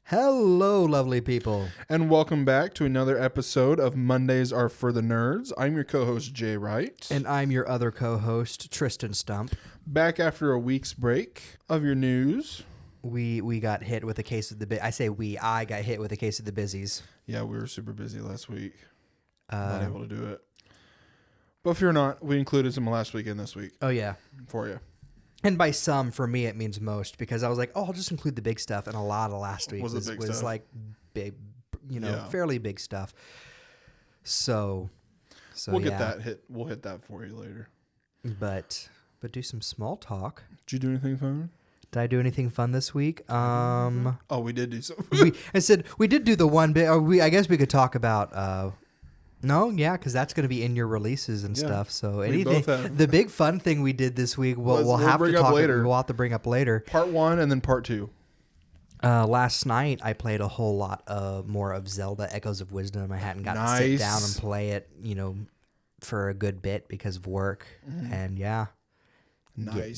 Hello, lovely people. And welcome back to another episode of Mondays Are for the Nerds. I'm your co-host, Jay Wright. And I'm your other co-host, Tristan Stump. Back after a week's break of your news. We got hit with a case of the... I got hit with a case of the busies. Yeah, we were super busy last week. Not able to do it. But fear not, we included some last week and this week. Oh, yeah. For you. And by some, for me, it means most, because I was like, I'll just include the big stuff, and a lot of last week was like big, fairly big stuff. So we'll get that hit. We'll hit that for you later. But do some small talk. Did you do anything fun? Did I do anything fun this week? Oh, we did do something. we did do the one bit. I guess we could talk about. No, yeah, because that's going to be in your releases and stuff. So anything, the big fun thing we did this week, we'll have to talk later. We'll have to bring up later. Part 1 and then part 2. Last night I played a whole lot more of Zelda: Echoes of Wisdom. I hadn't gotten to sit down and play it, for a good bit because of work, and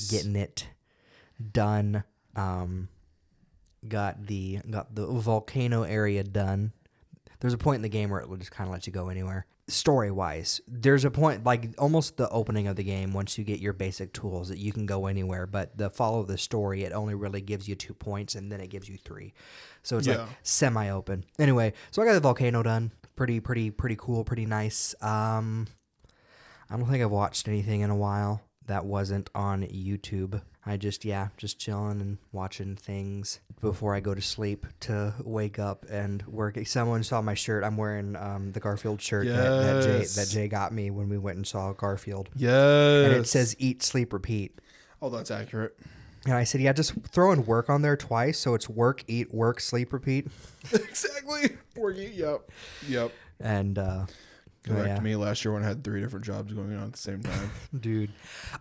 getting it done. Got the volcano area done. There's a point in the game where it will just kind of let you go anywhere. Story-wise, there's a point, like almost the opening of the game, once you get your basic tools, that you can go anywhere. But the follow the story, it only really gives you 2 points, and then it gives you 3. So it's like semi-open. Anyway, so I got the volcano done. Pretty cool, pretty nice. I don't think I've watched anything in a while that wasn't on YouTube. I just chilling and watching things before I go to sleep to wake up and work. Someone saw my shirt. I'm wearing the Garfield shirt that Jay got me when we went and saw Garfield. Yes. And it says eat, sleep, repeat. Oh, that's accurate. And I said, just throw in work on there twice, so it's work, eat, work, sleep, repeat. Exactly. Work, eat, yep. And correct me last year when I had 3 different jobs going on at the same time. Dude,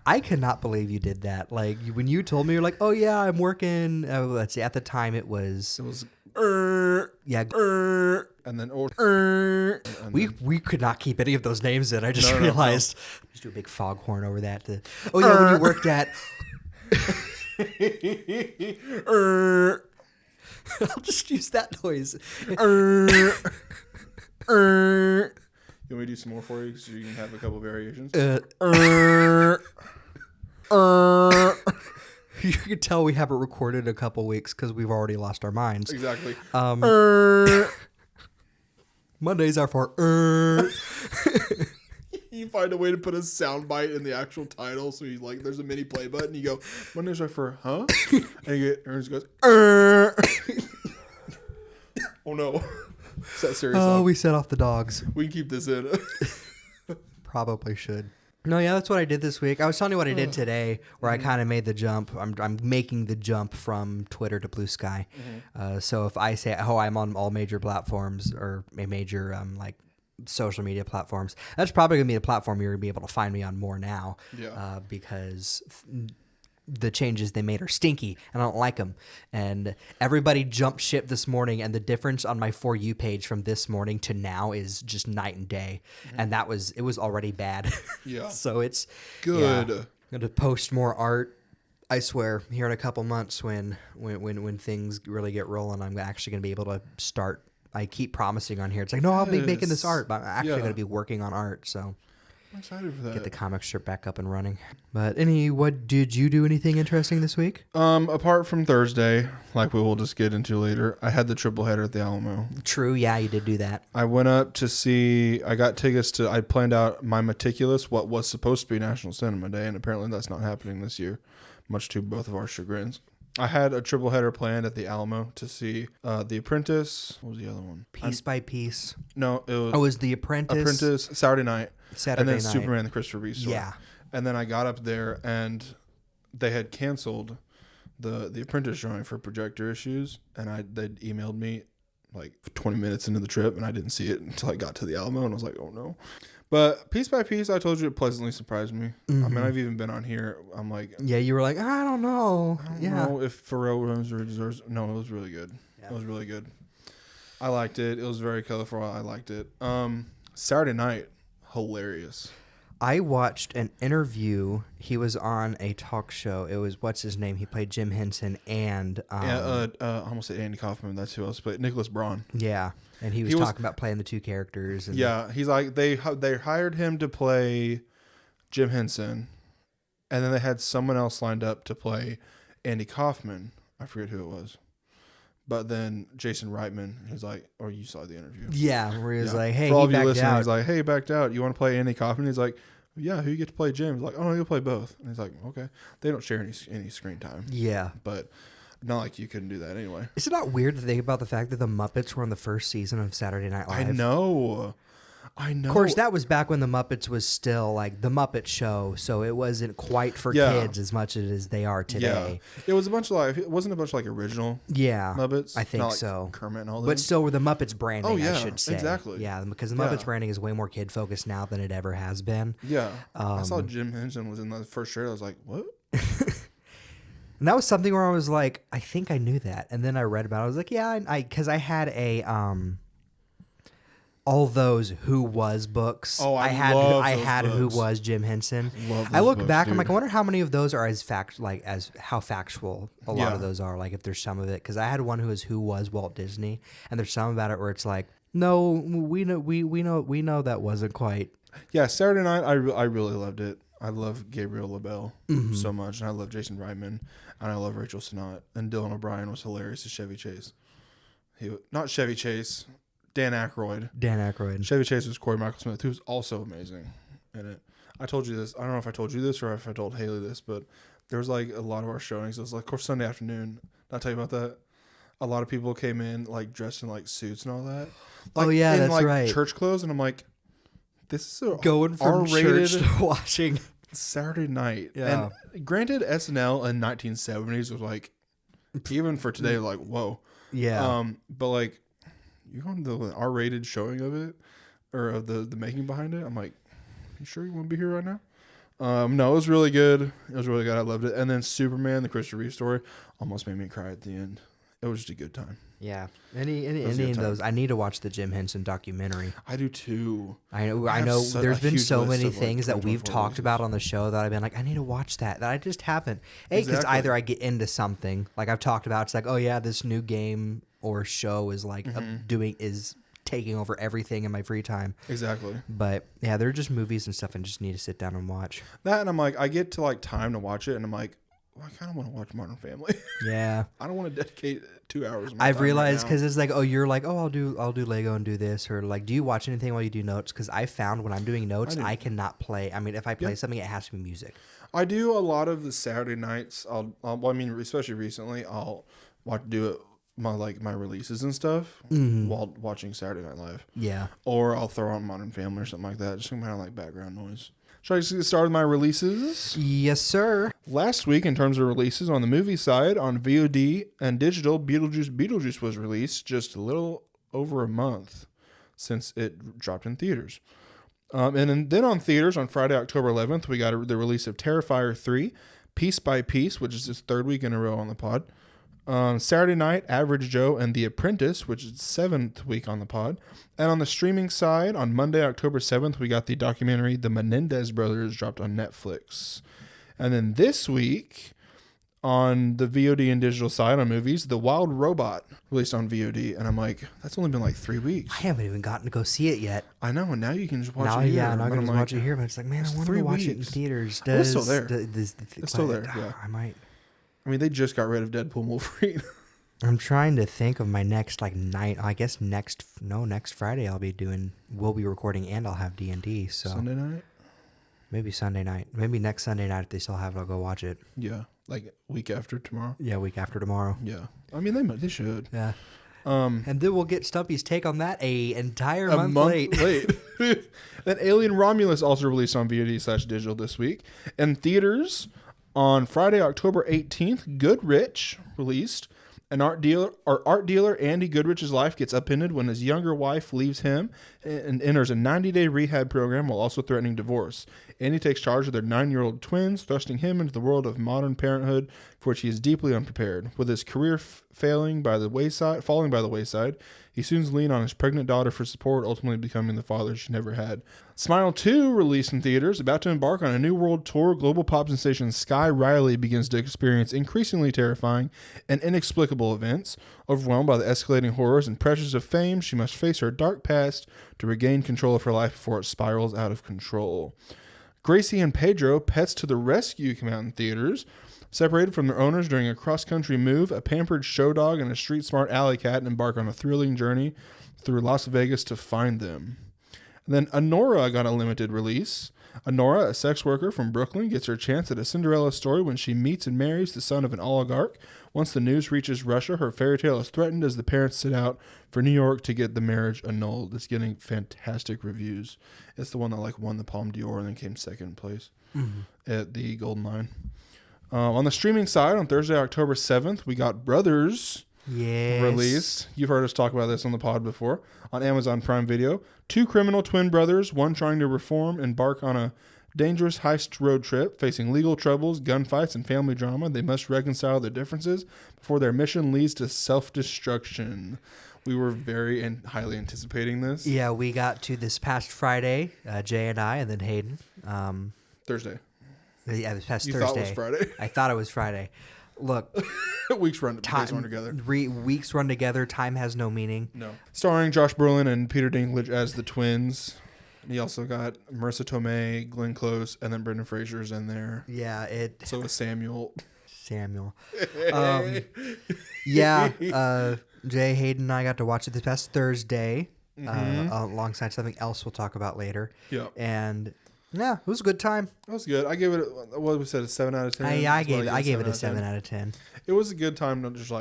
I cannot believe you did that. Like, when you told me, you're like, oh, yeah, I'm working. Let's see, at the time it was... and then... We could not keep any of those names in. I just realized. No. Just do a big foghorn over that. When you worked at... I'll just use that noise. You want me to do some more for you so you can have a couple variations? You can tell we haven't recorded a couple weeks because we've already lost our minds. Exactly. Mondays are for You find a way to put a sound bite in the actual title, so you there's a mini play button. You go, Mondays are for and you get Ernest goes Oh no. Is that serious? Oh, we set off the dogs. We can keep this in. Probably should. No, yeah, that's what I did this week. I was telling you what I did today, where I kind of made the jump. I'm making the jump from Twitter to Blue Sky. So if I say, I'm on all major platforms or major social media platforms, that's probably gonna be a platform you're gonna be able to find me on more now. Yeah. Because the changes they made are stinky and I don't like them. And everybody jumped ship this morning, and the difference on my For You page from this morning to now is just night and day. And it was already bad. Yeah. So it's good. I'm going to post more art. I swear, here in a couple months when things really get rolling, I'm actually going to be able to start. I keep promising on here. It's like, no, I'll be making this art, but I'm actually going to be working on art. So I'm excited for that. Get the comic strip back up and running. But what did you do anything interesting this week? Apart from Thursday, like we will just get into later, I had the triple header at the Alamo. True, yeah, you did do that. I went up to see, I got tickets to, I planned out my meticulous, what was supposed to be National Cinema Day, and apparently that's not happening this year, much to both of our chagrins. I had a triple header planned at the Alamo to see The Apprentice. What was the other one? Piece by Piece. No, it was... Oh, it was The Apprentice. Saturday night. And then Superman, the Christopher Reeve story. Yeah. And then I got up there, and they had canceled the Apprentice showing for projector issues, and they'd emailed me 20 minutes into the trip, and I didn't see it until I got to the Alamo, and I was like, oh no. But Piece by Piece, I told you, it pleasantly surprised me. Mm-hmm. I mean, I've even been on here. I'm like... Yeah, you were like, I don't know. I don't know if Pharrell Williams deserves... No, it was really good. Yeah. It was really good. I liked it. It was very colorful. I liked it. Saturday night, hilarious. I watched an interview. He was on a talk show. It was, what's his name? He played Jim Henson and I almost said Andy Kaufman. That's who else played Nicholas Braun. yeah, and he was talking about playing the two characters. And yeah, he's like they hired him to play Jim Henson, and then they had someone else lined up to play Andy Kaufman. I forget who it was. But then Jason Reitman, he's like, or you saw the interview. Yeah, where he was like, hey, for all he of you backed listening, out. he's like, hey, backed out. You want to play Andy Kaufman? He's like, yeah, who you get to play Jim? He's like, oh, no, you'll play both. And he's like, okay. They don't share any screen time. Yeah. But not like you couldn't do that anyway. Is it not weird to think about the fact that the Muppets were on the first season of Saturday Night Live? I know. Of course, that was back when the Muppets was still like the Muppet Show, so it wasn't quite for kids as much as they are today. Yeah. It was a bunch of like, it wasn't a bunch of like original Muppets. I think not like so. Kermit and all that. But still with the Muppets branding, I should say. Exactly. Yeah, because the Muppets branding is way more kid focused now than it ever has been. Yeah. I saw Jim Henson was in the first trailer. I was like, what? And that was something where I was like, I think I knew that. And then I read about it. I was like, yeah, because I had a all those Who Was books. Oh, I had books. Who Was Jim Henson. Love I look books, back, dude. I'm like, I wonder how many of those are as how factual a lot of those are. Like if there's some of it, because I had one Who Was Walt Disney, and there's some about it where it's like, no, we know that wasn't quite. Yeah, Saturday Night, I really loved it. I love Gabriel LaBelle so much, and I love Jason Reitman, and I love Rachel Sennott, and Dylan O'Brien was hilarious as Chevy Chase. Not Chevy Chase, Dan Aykroyd. Chevy Chase was Corey Michael Smith, who was also amazing in it. I told you this. I don't know if I told you this or if I told Haley this, but there was like a lot of our showings. It was like, of course, Sunday afternoon. Did I tell you about that? A lot of people came in like dressed in like suits and all that. Like, that's like, right. Church clothes, and I'm like, this is Going from R-rated church to watching Saturday night. Yeah. And granted, SNL in 1970s was like, even for today, like, whoa. Yeah. But like, you're going to the R-rated showing of it, or of the making behind it. I'm like, you sure you want to be here right now? No, it was really good. It was really good. I loved it. And then Superman, the Christopher Reeve story, almost made me cry at the end. It was just a good time. Yeah. Any of those. I need to watch the Jim Henson documentary. I do too. I know. There's been so many things that we've talked about on the show that I've been like, I need to watch that I just haven't. Because either I get into something like I've talked about. It's like, oh yeah, this new game or show is like is taking over everything in my free time. Exactly. But yeah, they're just movies and stuff, and just need to sit down and watch that. And I'm like, I get to like time to watch it, and I'm like, well, I kind of want to watch Modern Family. Yeah. I don't want to dedicate 2 hours. Of my I've time realized right because it's like, oh, you're like, oh, I'll do Lego and do this, or like, do you watch anything while you do notes? Because I found when I'm doing notes, I cannot play. I mean, if I play something, it has to be music. I do a lot of the Saturday nights. I mean, especially recently, I'll do it my releases and stuff while watching Saturday Night Live. Yeah. Or I'll throw on Modern Family or something like that, just some kind of like background noise. Should I just get started with my releases? Yes, sir. Last week, in terms of releases on the movie side, on VOD and digital, Beetlejuice was released just a little over a month since it dropped in theaters. And then on theaters, on Friday, October 11th, we got the release of Terrifier 3, Piece by Piece, which is his third week in a row on the pod. Saturday night, Average Joe and The Apprentice, which is 7th week on the pod. And on the streaming side, on Monday, October 7th, we got the documentary The Menendez Brothers dropped on Netflix. And then this week, on the VOD and digital side on movies, The Wild Robot released on VOD. And I'm like, that's only been like 3 weeks. I haven't even gotten to go see it yet. I know, and now you can just watch it here. Yeah, now I can just watch it here, but it's like, man, I want to watch it in theaters. It's still there. It's still there, yeah. I might. I mean, they just got rid of Deadpool and Wolverine. I'm trying to think of my next night. I guess next Friday we'll be recording and I'll have D&D. So Sunday night? Maybe Sunday night. Maybe next Sunday night if they still have it, I'll go watch it. Yeah, like week after tomorrow. Yeah, week after tomorrow. Yeah, I mean they should. Yeah. And then we'll get Stumpy's take on that an entire month late. Then Alien Romulus also released on VOD/digital this week. And theaters on Friday, October 18th, Goodrich released. An art dealer, Andy Goodrich's life gets upended when his younger wife leaves him and enters a 90-day rehab program while also threatening divorce. Andy takes charge of their 9-year-old twins, thrusting him into the world of modern parenthood for which he is deeply unprepared. With his career falling by the wayside, he soon leaned on his pregnant daughter for support, ultimately becoming the father she never had. Smile 2, released in theaters, about to embark on a new world tour, global pop sensation Sky Riley begins to experience increasingly terrifying and inexplicable events. Overwhelmed by the escalating horrors and pressures of fame, she must face her dark past to regain control of her life before it spirals out of control. Gracie and Pedro, Pets to the Rescue, come out in theaters. Separated from their owners during a cross-country move, a pampered show dog and a street-smart alley cat embark on a thrilling journey through Las Vegas to find them. And then Honora got a limited release. Honora, a sex worker from Brooklyn, gets her chance at a Cinderella story when she meets and marries the son of an oligarch. Once the news reaches Russia, her fairy tale is threatened as the parents set out for New York to get the marriage annulled. It's getting fantastic reviews. It's the one that won the Palme d'Or and then came second place at the Golden Lion. On the streaming side, on Thursday, October 7th, we got Brothers released. You've heard us talk about this on the pod before. On Amazon Prime Video, 2 criminal twin brothers, one trying to reform, embark on a dangerous heist road trip. Facing legal troubles, gunfights, and family drama, they must reconcile their differences before their mission leads to self-destruction. We were very highly anticipating this. Yeah, we got to this past Friday, Jay and I, and then Hayden. Thursday. Yeah, this past Thursday. You thought it was Friday? I thought it was Friday. Look, days run together. Weeks run together. Time has no meaning. No. Starring Josh Brolin and Peter Dinklage as the twins. And he also got Marissa Tomei, Glenn Close, and then Brendan Fraser's in there. Yeah, So is Samuel. Jay, Hayden, and I got to watch it this past Thursday, alongside something else we'll talk about later. Yeah. And yeah, it was a good time. It was good. I gave it, what we said, a 7 out of 10. I gave it a 7 out of 10. It was a good time. Not just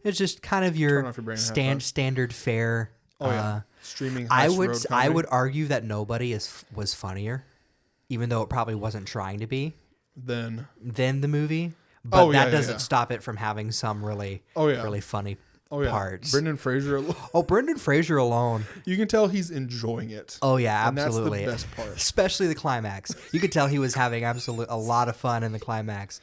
it's just kind of your standard fare. Oh yeah, streaming. I would argue that nobody was funnier, even though it probably wasn't trying to be. Than the movie, but that doesn't stop it from having some really funny parts. Brendan Fraser. Brendan Fraser alone. You can tell he's enjoying it. Oh yeah, absolutely. And that's the best part. Especially the climax. You could tell he was having a lot of fun in the climax.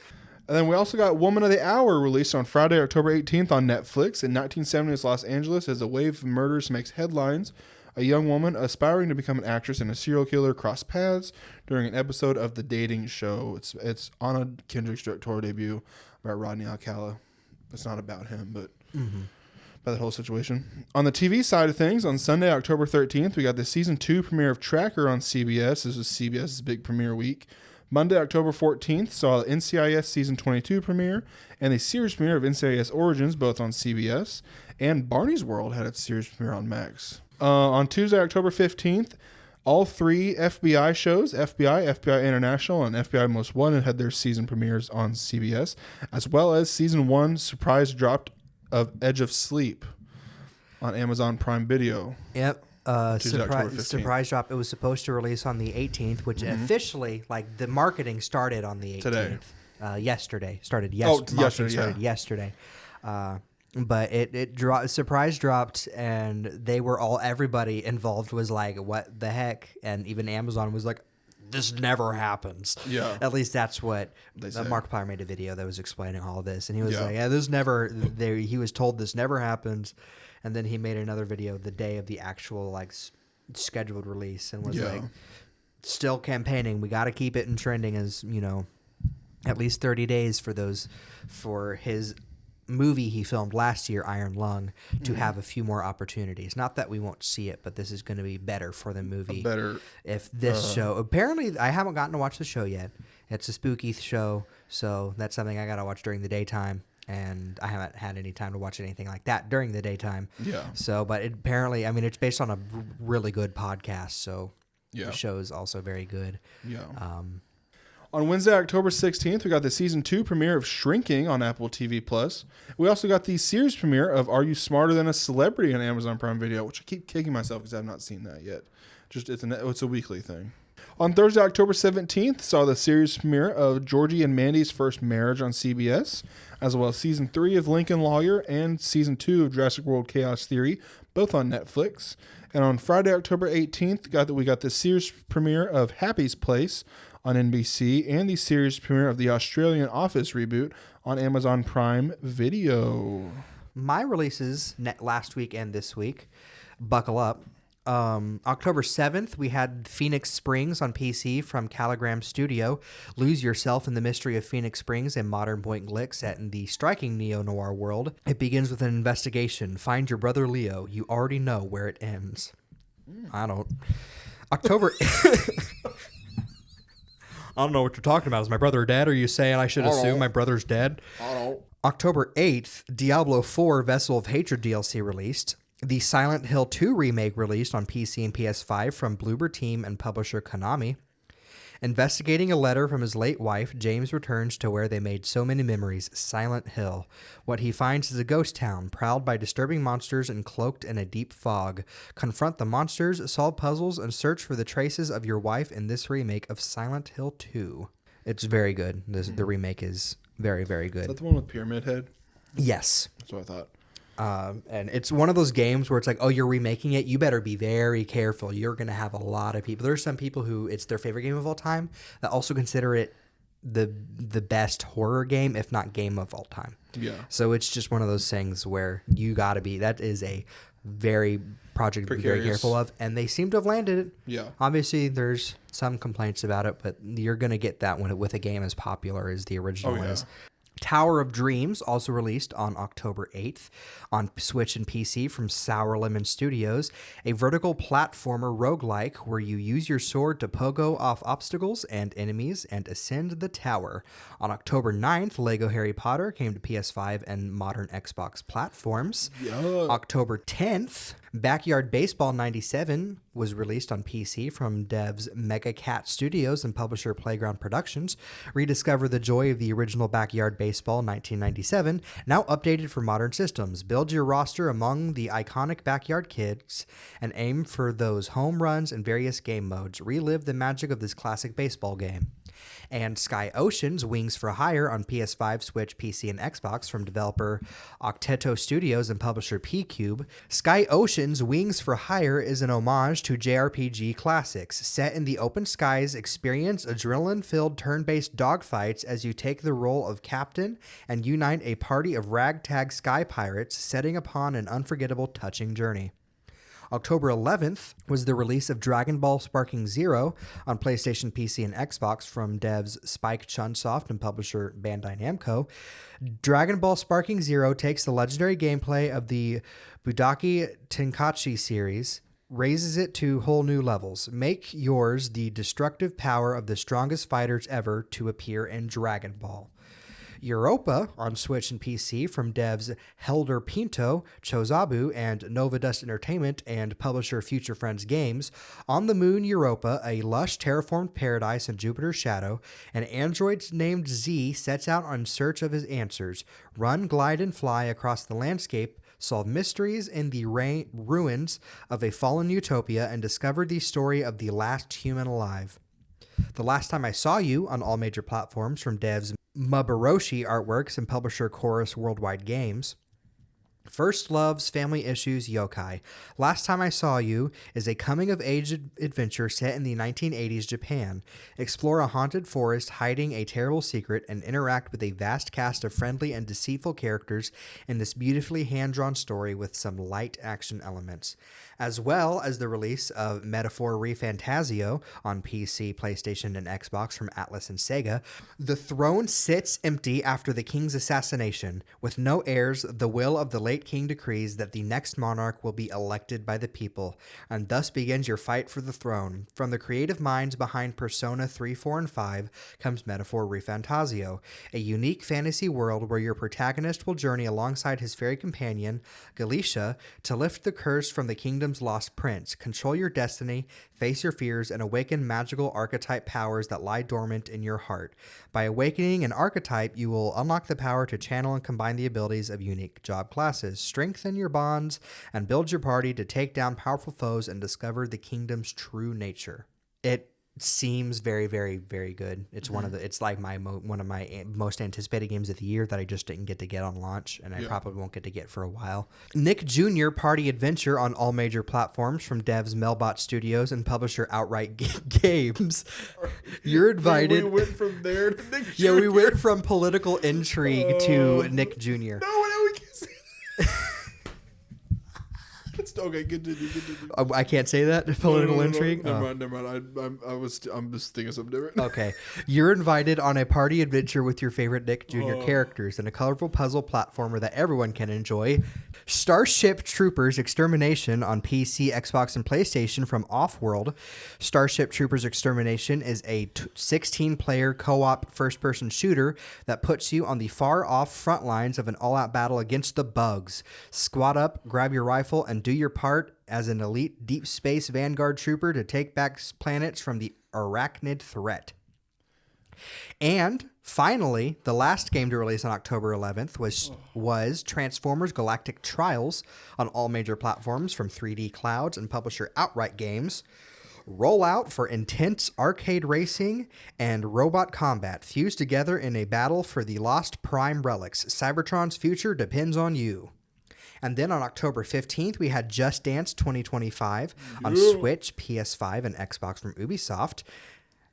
And then we also got Woman of the Hour, released on Friday, October 18th on Netflix. In 1970s Los Angeles, as a wave of murders makes headlines, a young woman aspiring to become an actress and a serial killer cross paths during an episode of The Dating Show. It's Anna Kendrick's directorial debut about Rodney Alcala. It's not about him, but about that whole situation. On the TV side of things, on Sunday, October 13th, we got the season 2 premiere of Tracker on CBS. This was CBS's big premiere week. Monday, October 14th, saw NCIS Season 22 premiere and the series premiere of NCIS Origins, both on CBS. And Barney's World had its series premiere on Max. On Tuesday, October 15th, all 3 FBI shows, FBI International, and FBI Most Wanted, had their season premieres on CBS, as well as Season 1 surprise drop of Edge of Sleep on Amazon Prime Video. Yep. Surprise drop. It was supposed to release on the 18th, which officially, the marketing started on the 18th. Today. Yesterday. Started yesterday. But it dropped. Surprise dropped, and everybody involved was like, "What the heck?" And even Amazon was like, "This never happens." Yeah. At least that's what Mark Pyre made a video that was explaining all this, and he was like, "Yeah, this never." He was told this never happens. And then he made another video the day of the actual scheduled release and was still campaigning. We got to keep it in trending as, at least 30 days for his movie he filmed last year, Iron Lung, to have a few more opportunities. Not that we won't see it, but this is going to be better for the movie. If this show, apparently I haven't gotten to watch the show yet. It's a spooky show, so that's something I got to watch during the daytime. And I haven't had any time to watch anything like that during the daytime. Yeah. So, but apparently, it's based on a really good podcast. So, the show is also very good. Yeah. On Wednesday, October 16th, we got the season 2 premiere of Shrinking on Apple TV Plus. We also got the series premiere of Are You Smarter Than a Celebrity on Amazon Prime Video, which I keep kicking myself because I have not seen that yet. It's a weekly thing. On Thursday, October 17th, saw the series premiere of Georgie and Mandy's First Marriage on CBS, as well as Season 3 of Lincoln Lawyer and Season 2 of Jurassic World Chaos Theory, both on Netflix. And on Friday, October 18th, we got the series premiere of Happy's Place on NBC, and the series premiere of the Australian Office reboot on Amazon Prime Video. My releases last week and this week, buckle up. October 7th, we had Phoenix Springs on PC from Caligram Studio. Lose yourself in the mystery of Phoenix Springs, a modern point-and-click set in the striking neo-noir world. It begins with an investigation. Find your brother Leo. You already know where it ends. I don't. October... I don't know what you're talking about. Is my brother dead? Or are you saying I should assume my brother's dead? October 8th, Diablo 4 Vessel of Hatred DLC released. The Silent Hill 2 remake released on PC and PS5 from Bloober Team and publisher Konami. Investigating a letter from his late wife, James returns to where they made so many memories, Silent Hill. What he finds is a ghost town, prowled by disturbing monsters and cloaked in a deep fog. Confront the monsters, solve puzzles, and search for the traces of your wife in this remake of Silent Hill 2. It's very good. The remake is very, very good. Is that the one with Pyramid Head? Yes. That's what I thought. And it's one of those games where it's like, oh, you're remaking it. You better be very careful. You're going to have a lot of people. There's some people who it's their favorite game of all time that also consider it the best horror game, if not game of all time. Yeah. So it's just one of those things where you got to be, that is a very project to be very careful of. And they seem to have landed it. Yeah. Obviously, there's some complaints about it, but you're going to get that one with a game as popular as the original is. Tower of Dreams, also released on October 8th on Switch and PC from Sour Lemon Studios, a vertical platformer roguelike where you use your sword to pogo off obstacles and enemies and ascend the tower. On October 9th, Lego Harry Potter came to PS5 and modern Xbox platforms. October 10th, Backyard Baseball 97 was released on PC from devs Mega Cat Studios and publisher Playground Productions. Rediscover the joy of the original Backyard Baseball 1997, now updated for modern systems. Build your roster among the iconic backyard kids and aim for those home runs in various game modes. Relive the magic of this classic baseball game. And Sky Ocean's Wings for Hire on PS5, Switch, PC, and Xbox from developer Octeto Studios and publisher P-Cube. Sky Ocean's Wings for Hire is an homage to JRPG classics. Set in the open skies, experience adrenaline-filled turn-based dogfights as you take the role of captain and unite a party of ragtag sky pirates setting upon an unforgettable, touching journey. October 11th was the release of Dragon Ball Sparking Zero on PlayStation, PC, and Xbox from devs Spike Chunsoft and publisher Bandai Namco. Dragon Ball Sparking Zero takes the legendary gameplay of the Budokai Tenkaichi series, raises it to whole new levels. Make yours the destructive power of the strongest fighters ever to appear in Dragon Ball. Europa on Switch and PC from devs Helder Pinto, Chozabu, and Nova Dust Entertainment and publisher Future Friends Games. On the moon Europa, a lush terraformed paradise in Jupiter's shadow, an android named Z sets out on search of his answers. Run, glide, and fly across the landscape, solve mysteries in the ruins of a fallen utopia, and discover the story of the last human alive. The Last Time I Saw You on all major platforms from devs Mabaroshi Artworks and publisher Chorus Worldwide Games. First Love's Family Issues Yokai. Last Time I Saw You is a coming-of-age adventure set in the 1980s Japan. Explore a haunted forest hiding a terrible secret and interact with a vast cast of friendly and deceitful characters in this beautifully hand-drawn story with some light action elements. As well as the release of Metaphor ReFantazio on PC, PlayStation, and Xbox from Atlas and Sega. The throne sits empty after the king's assassination. With no heirs, the will of the late king decrees that the next monarch will be elected by the people, and thus begins your fight for the throne. From the creative minds behind Persona 3, 4, and 5 comes Metaphor ReFantazio, a unique fantasy world where your protagonist will journey alongside his fairy companion, Galicia, to lift the curse from the kingdom's lost prince, control your destiny, face your fears, and awaken magical archetype powers that lie dormant in your heart. By awakening an archetype, you will unlock the power to channel and combine the abilities of unique job classes, strengthen your bonds, and build your party to take down powerful foes and discover the kingdom's true nature. It seems very, very, very good. It's it's like one of my most anticipated games of the year that I just didn't get to get on launch, and I probably won't get to get for a while. Nick Jr. Party Adventure on all major platforms from devs Melbot Studios and publisher Outright Games. You're invited. We went from there to Nick Jr. Yeah, we went from political intrigue to Nick Jr. No, we can't say that. Okay, continue. I can't say that. Political intrigue. Never mind. I'm just thinking something different. Okay, you're invited on a party adventure with your favorite Nick Jr. characters in a colorful puzzle platformer that everyone can enjoy. Starship Troopers Extermination on PC, Xbox, and PlayStation from Offworld. Starship Troopers Extermination is a 16-player co-op first-person shooter that puts you on the far-off front lines of an all-out battle against the bugs. Squat up, grab your rifle, and do your part as an elite deep space vanguard trooper to take back planets from the arachnid threat. And finally, the last game to release on October 11th was Transformers Galactic Trials on all major platforms from 3D Clouds and publisher Outright Games. Rollout for intense arcade racing and robot combat fused together in a battle for the lost Prime relics. Cybertron's future depends on you. And then on October 15th, we had Just Dance 2025 on Switch, PS5, and Xbox from Ubisoft.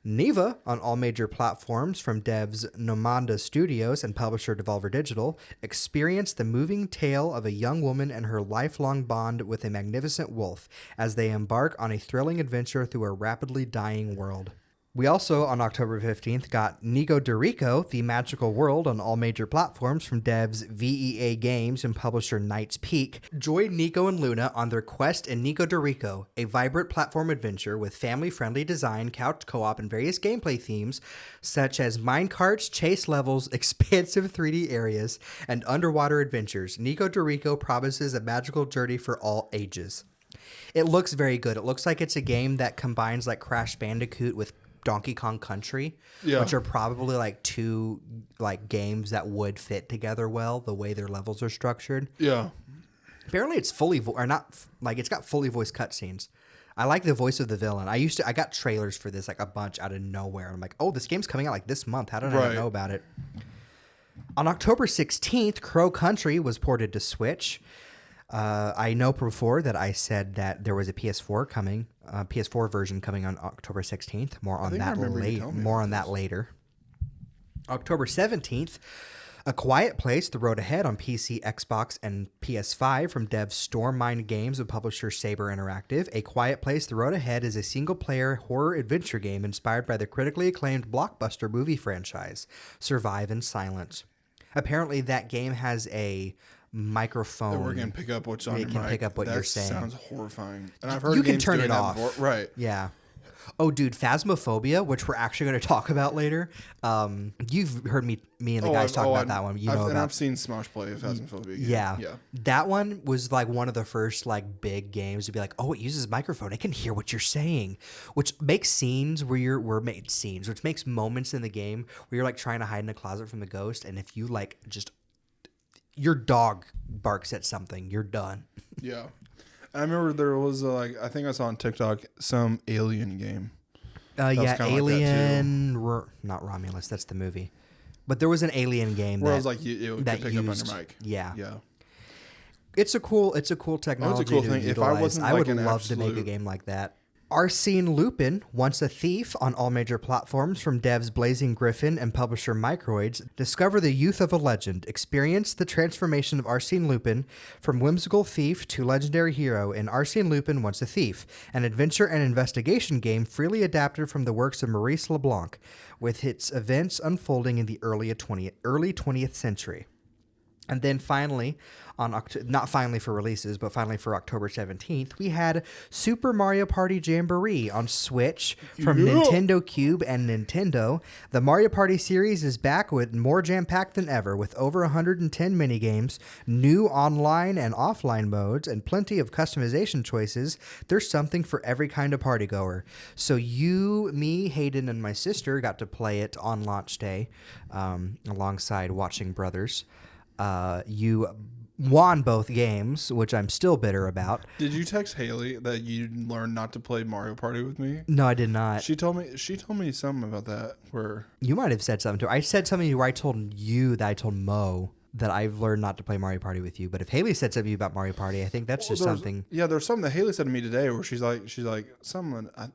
Neva on all major platforms from devs Nomanda Studios and publisher Devolver Digital. Experience the moving tale of a young woman and her lifelong bond with a magnificent wolf as they embark on a thrilling adventure through a rapidly dying world. We also, on October 15th, got Nico Dorico, The Magical World on all major platforms from devs VEA Games and publisher Knight's Peak. Join Nico and Luna on their quest in Nico Dorico, a vibrant platform adventure with family-friendly design, couch co-op, and various gameplay themes such as minecarts, chase levels, expansive 3D areas, and underwater adventures. Nico Dorico promises a magical journey for all ages. It looks very good. It looks like it's a game that combines like Crash Bandicoot with Donkey Kong Country, which are probably like two like games that would fit together well the way their levels are structured. Yeah. Apparently it's it's got fully voiced cutscenes. I like the voice of the villain. I got trailers for this like a bunch out of nowhere. I'm like, oh, this game's coming out like this month. How did I not know about it? On October 16th, Crow Country was ported to Switch. I know before that I said that there was a PS4 version coming on October 16th. More on that later. October 17th, A Quiet Place: The Road Ahead on PC, Xbox, and PS5 from devs Stormmind Games and publisher Saber Interactive. A Quiet Place: The Road Ahead is a single-player horror adventure game inspired by the critically acclaimed blockbuster movie franchise, Survive in Silence. Apparently, that game has a microphone. We're gonna pick up what's on your mic. It can pick up what you're saying. That sounds horrifying. And I've heard you can turn it off. Before. Right. Yeah. Oh, dude, Phasmophobia, which we're actually going to talk about later. You've heard me and the guys talk about that one. I've seen Smosh play Phasmophobia. Yeah. That one was like one of the first like big games to be like, oh, it uses microphone. It can hear what you're saying, which makes scenes which makes moments in the game where you're like trying to hide in a closet from the ghost, and if you like just your dog barks at something, you're done. Yeah. I remember there was I think I saw on TikTok some Alien game. Alien, not Romulus. That's the movie. But there was an Alien game where it was like it would pick up on your mic. Yeah. Yeah. It's a cool technology. It's a cool thing. Utilize. If I wasn't, I would love to make a game like that. Arsene Lupin, Once a Thief on all major platforms from devs Blazing Griffin and publisher Microids. Discover the youth of a legend. Experience the transformation of Arsene Lupin from whimsical thief to legendary hero in Arsene Lupin, Once a Thief, an adventure and investigation game freely adapted from the works of Maurice LeBlanc, with its events unfolding in the early 20th century. And then finally, not finally for releases, but finally for October 17th, we had Super Mario Party Jamboree on Switch from Nintendo Cube and Nintendo. The Mario Party series is back with more jam-packed than ever, with over 110 minigames, new online and offline modes, and plenty of customization choices. There's something for every kind of partygoer. So you, me, Hayden, and my sister got to play it on launch day alongside watching brothers. You won both games, which I'm still bitter about. Did you text Haley that you learned not to play Mario Party with me? No, I did not. She told me something about that where You might have said something to her. I said something where I told you that I told Mo that I've learned not to play Mario Party with you. But if Haley said something about Mario Party, I think that's just something. Yeah, there's something that Haley said to me today where she's like someone I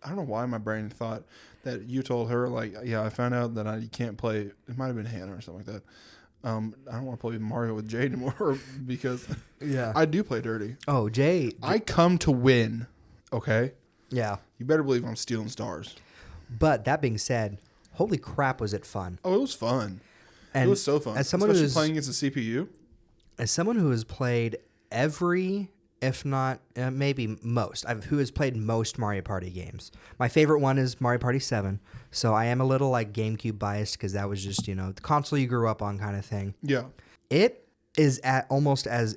don't know why my brain thought that you told her like, yeah, I found out that you can't play. It might have been Hannah or something like that. I don't want to play Mario with Jay anymore because I do play dirty. Oh, Jay. I come to win. Okay. Yeah. You better believe I'm stealing stars. But that being said, holy crap, was it fun? Oh, it was fun. And it was so fun. As someone especially playing against the CPU. As someone who has played every, if not maybe most, who has played most Mario Party games. My favorite one is Mario Party 7. So I am a little like GameCube biased because that was just, the console you grew up on kind of thing. Yeah. It is almost as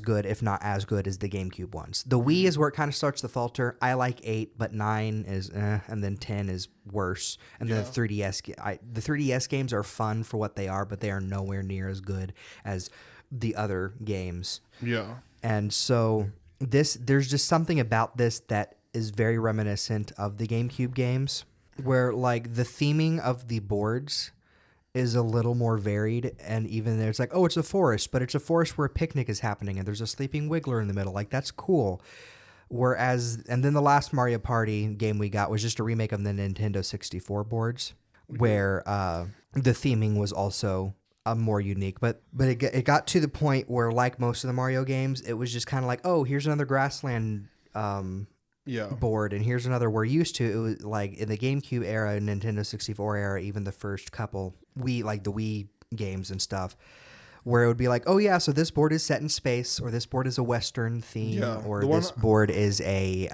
good, if not as good as the GameCube ones. The Wii is where it kind of starts to falter. I like 8, but 9 is and then 10 is worse. And then the 3DS games are fun for what they are, but they are nowhere near as good as the other games. Yeah. And so there's just something about this that is very reminiscent of the GameCube games, where like the theming of the boards is a little more varied, and even there's like, oh, it's a forest, but it's a forest where a picnic is happening and there's a sleeping wiggler in the middle. Like, that's cool. Whereas, and then the last Mario Party game we got was just a remake of the Nintendo 64 boards, where the theming was also more unique. But it got to the point where, like most of the Mario games, it was just kind of like, oh, here's another grassland board, and here's another. We're used to it was like in the GameCube era, Nintendo 64 era, even the first couple the Wii games and stuff, where it would be like, oh yeah, so this board is set in space, or this board is a Western theme, or this board is a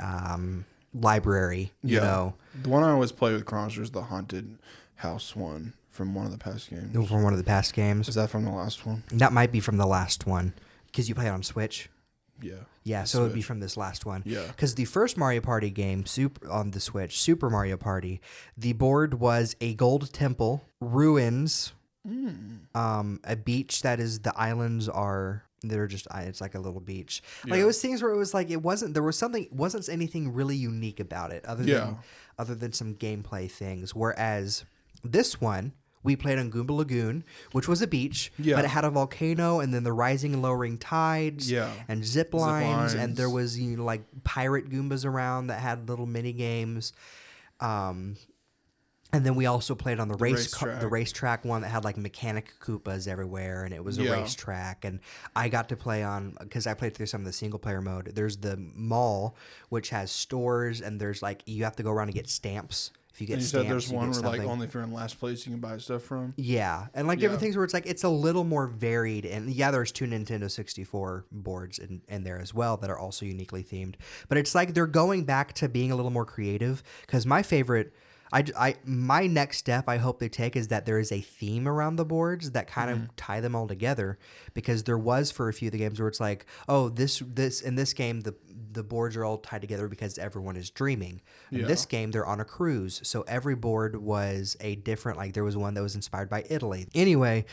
library. You know, the one I always play with Cronster is the haunted house one from one of the past games. From one of the past games. Is that from the last one? That might be from the last one because you play it on Switch. Yeah. Yeah, so it would be from this last one. Yeah. Because the first Mario Party game on the Switch, Super Mario Party, the board was a gold temple, ruins, a beach that is, the islands are, they're just, it's like a little beach. Like, it was things where it was like, wasn't anything really unique about it other than some gameplay things. Whereas this one, we played on Goomba Lagoon, which was a beach, but it had a volcano and then the rising and lowering tides and zip lines. And there was like pirate Goombas around that had little mini games. And then we also played on the racetrack one that had like mechanic Koopas everywhere, and it was a racetrack. And I got to play on, because I played through some of the single player mode. There's the mall, which has stores, and there's like, you have to go around and get stamps. If you get and you stamps, said there's one where like only if you're in last place you can buy stuff from. Yeah, and like different things where it's like it's a little more varied, and there's 2 Nintendo 64 boards in there as well that are also uniquely themed. But it's like they're going back to being a little more creative. Because my favorite, my next step I hope they take is that there is a theme around the boards that kind of tie them all together. Because there was for a few of the games where it's like, oh, this in this game the boards are all tied together because everyone is dreaming. In this game, they're on a cruise, so every board was a different. Like there was one that was inspired by Italy. Anyway,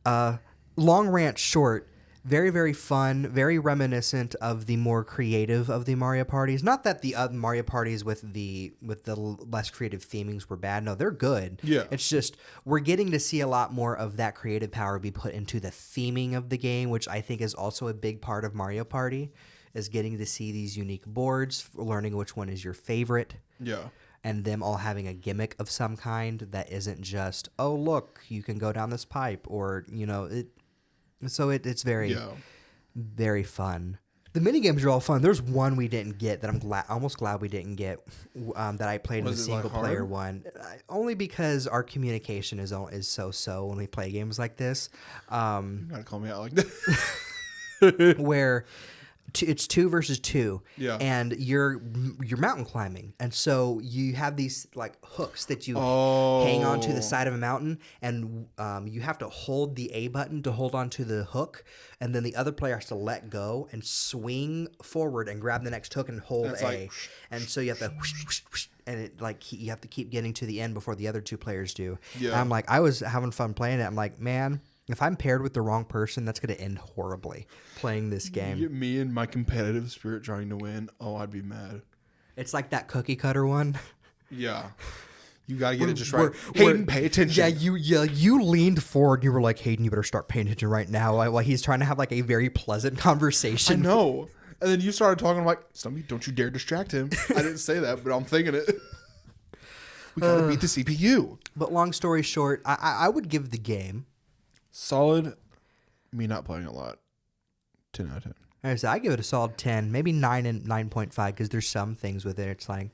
long rant short. Very, very fun, very reminiscent of the more creative of the Mario parties. Not that the other Mario parties with the less creative themings were bad. No, they're good. Yeah. It's just we're getting to see a lot more of that creative power be put into the theming of the game, which I think is also a big part of Mario Party, is getting to see these unique boards, learning which one is your favorite. Yeah. And them all having a gimmick of some kind that isn't just, oh, look, you can go down this pipe, or, it. So it's very, very fun. The mini games are all fun. There's one we didn't get that I'm almost glad we didn't get that I played in the single player one. Only because our communication is so when we play games like this. You gotta call me out like that. Where it's 2 versus 2, and you're mountain climbing, and so you have these like hooks that you hang onto the side of a mountain, and you have to hold the A button to hold onto the hook, and then the other player has to let go and swing forward and grab the next hook and hold A, like, and so you have to and it like you have to keep getting to the end before the other 2 players do. And I'm like, I was having fun playing it. I'm like, man, If I'm paired with the wrong person, that's going to end horribly playing this game. You get me and my competitive spirit trying to win. Oh, I'd be mad. It's like that cookie cutter one. Yeah. You got to get it just right. Hayden, pay attention. You leaned forward and you were like, Hayden, you better start paying attention right now. While he's trying to have like a very pleasant conversation. I know. And then you started talking like, Stumpy, don't you dare distract him. I didn't say that, but I'm thinking it. We got to beat the CPU. But long story short, I would give the game solid, me not playing a lot, 10 out of 10. I give it a solid 10, maybe 9 and 9.5 because there's some things with it. It's like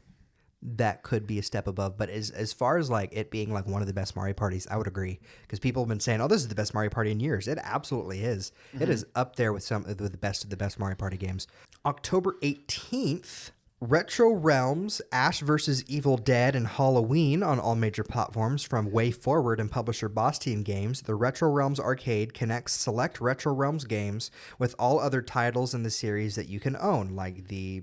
that could be a step above. But as far as like it being like one of the best Mario parties, I would agree because people have been saying, "Oh, this is the best Mario Party in years." It absolutely is. Mm-hmm. It is up there with some of the best Mario Party games. October 18th. Retro Realms, Ash vs. Evil Dead, and Halloween on all major platforms from Way Forward and publisher Boss Team Games. The Retro Realms arcade connects select Retro Realms games with all other titles in the series that you can own, like the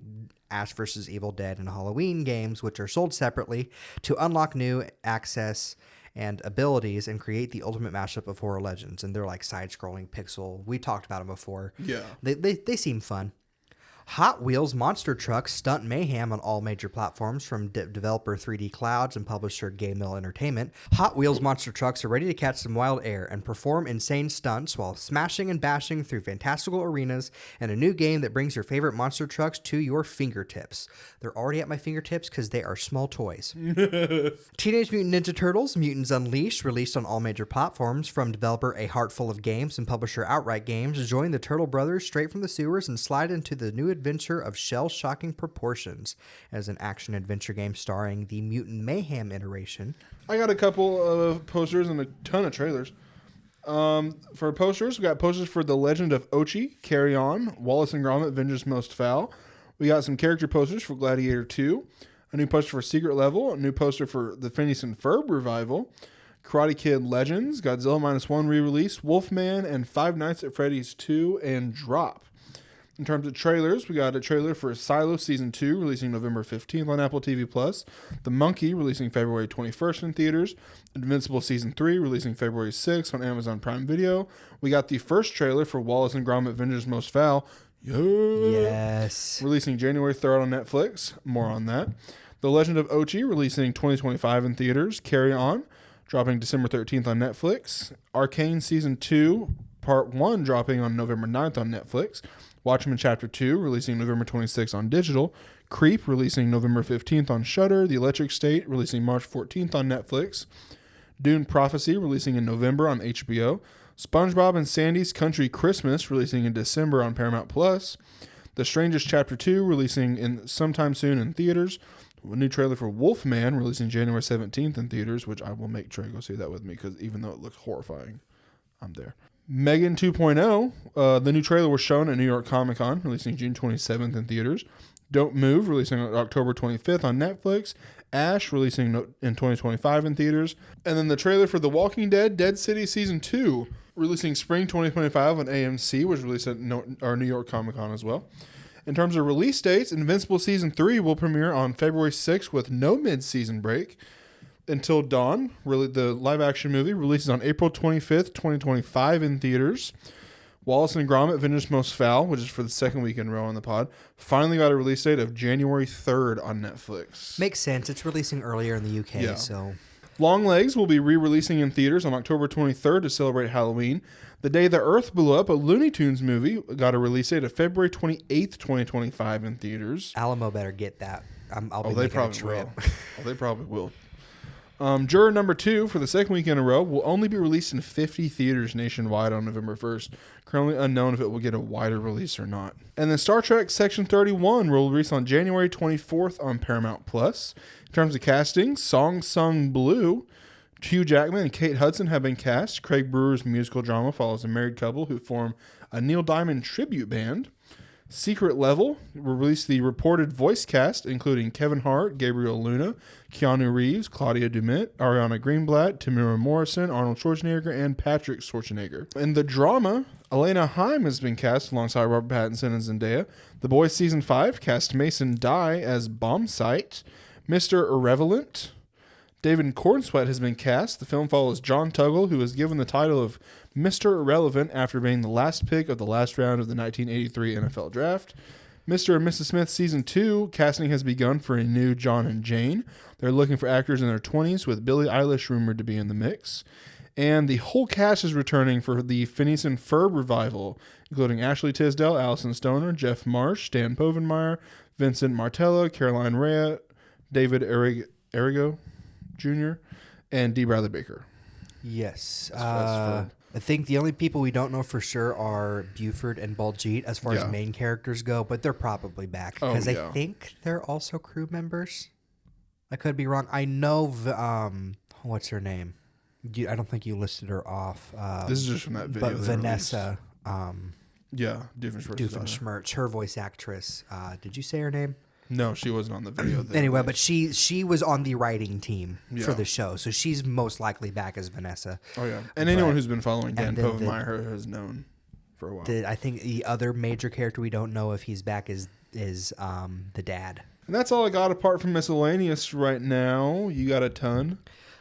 Ash vs. Evil Dead and Halloween games, which are sold separately to unlock new access and abilities and create the ultimate mashup of horror legends. And they're like side-scrolling pixel. We talked about them before. Yeah. They seem fun. Hot Wheels Monster Trucks Stunt Mayhem on all major platforms from developer 3D Clouds and publisher Game Mill Entertainment. Hot Wheels Monster Trucks are ready to catch some wild air and perform insane stunts while smashing and bashing through fantastical arenas in a new game that brings your favorite monster trucks to your fingertips. They're already at my fingertips because they are small toys. Teenage Mutant Ninja Turtles Mutants Unleashed, released on all major platforms from developer A Heart Full of Games and publisher Outright Games. Join the Turtle Brothers straight from the sewers and slide into the new adventure of shell-shocking proportions as an action-adventure game starring the Mutant Mayhem iteration. I got a couple of posters and a ton of trailers. For posters, we got posters for The Legend of Ochi, Carry On, Wallace and Gromit, Vengeance Most Foul. We got some character posters for Gladiator 2, a new poster for Secret Level, a new poster for the Phineas and Ferb revival, Karate Kid Legends, Godzilla -1 re-release, Wolfman, and Five Nights at Freddy's 2 and Drop. In terms of trailers, we got a trailer for Silo Season 2, releasing November 15th on Apple TV+. The Monkey, releasing February 21st in theaters. Invincible Season 3, releasing February 6th on Amazon Prime Video. We got the first trailer for Wallace and Gromit Vengeance Most Foul. Yes. Releasing January 3rd on Netflix. More on that. The Legend of Ochi, releasing 2025 in theaters. Carry On, dropping December 13th on Netflix. Arcane Season 2, Part 1, dropping on November 9th on Netflix. Watchmen Chapter 2, releasing November 26th on digital. Creep, releasing November 15th on Shudder. The Electric State, releasing March 14th on Netflix. Dune Prophecy, releasing in November on HBO. SpongeBob and Sandy's Country Christmas, releasing in December on Paramount+. The Strangest Chapter 2, releasing in sometime soon in theaters. A new trailer for Wolfman, releasing January 17th in theaters, which I will make Trey go see that with me, because even though it looks horrifying, I'm there. Megan 2.0, the new trailer was shown at New York Comic Con, releasing June 27th in theaters. Don't Move, releasing on October 25th on Netflix. Ash, releasing in 2025 in theaters. And then the trailer for The Walking Dead, Dead City Season 2, releasing spring 2025 on AMC, was released at our New York Comic Con as well. In terms of release dates, Invincible Season 3 will premiere on February 6th with no mid-season break. Until Dawn, really the live-action movie, releases on April 25th, 2025 in theaters. Wallace and Gromit, Vengeance Most Foul, which is for the second week in a row on the pod, finally got a release date of January 3rd on Netflix. Makes sense. It's releasing earlier in the UK, so... Long Legs will be re-releasing in theaters on October 23rd to celebrate Halloween. The Day the Earth Blew Up, a Looney Tunes movie, got a release date of February 28th, 2025 in theaters. Alamo better get that. I'll be making a trip. They probably will. Juror number 2 for the second week in a row will only be released in 50 theaters nationwide on November 1st. Currently unknown if it will get a wider release or not. And then Star Trek Section 31 will release on January 24th on Paramount+. In terms of casting, Song Sung Blue, Hugh Jackman and Kate Hudson have been cast. Craig Brewer's musical drama follows a married couple who form a Neil Diamond tribute band. Secret Level will release the reported voice cast, including Kevin Hart, Gabriel Luna, Keanu Reeves, Claudia Dumit, Ariana Greenblatt, Tamira Morrison, Arnold Schwarzenegger, and Patrick Schwarzenegger. In the drama, Elena Heim has been cast alongside Robert Pattinson and Zendaya. The Boys Season 5 cast Mason Dye as Bombsight, Mr. Irrelevant, David Cornsweet has been cast. The film follows John Tuggle, who was given the title of Mr. Irrelevant after being the last pick of the last round of the 1983 NFL Draft. Mr. and Mrs. Smith Season 2, casting has begun for a new John and Jane. They're looking for actors in their 20s, with Billie Eilish rumored to be in the mix. And the whole cast is returning for the Phineas and Ferb revival, including Ashley Tisdale, Allison Stoner, Jeff Marsh, Stan Povenmire, Vincent Martella, Caroline Rhea, David Arrigo Jr., and D. Bradley Baker. Yes. I think the only people we don't know for sure are Buford and Baljeet as far as main characters go, but they're probably back because I think they're also crew members. I could be wrong. I know, what's her name? I don't think you listed her off. This is just from that video. But Vanessa. Doofenshmirtz. Her voice actress. Did you say her name? No, she wasn't on the video. Anyway, but she was on the writing team for the show, so she's most likely back as Vanessa. Oh yeah, and anyone who's been following Dan Povenmire has known for a while. I think the other major character we don't know if he's back is the dad. And that's all I got apart from miscellaneous right now. You got a ton.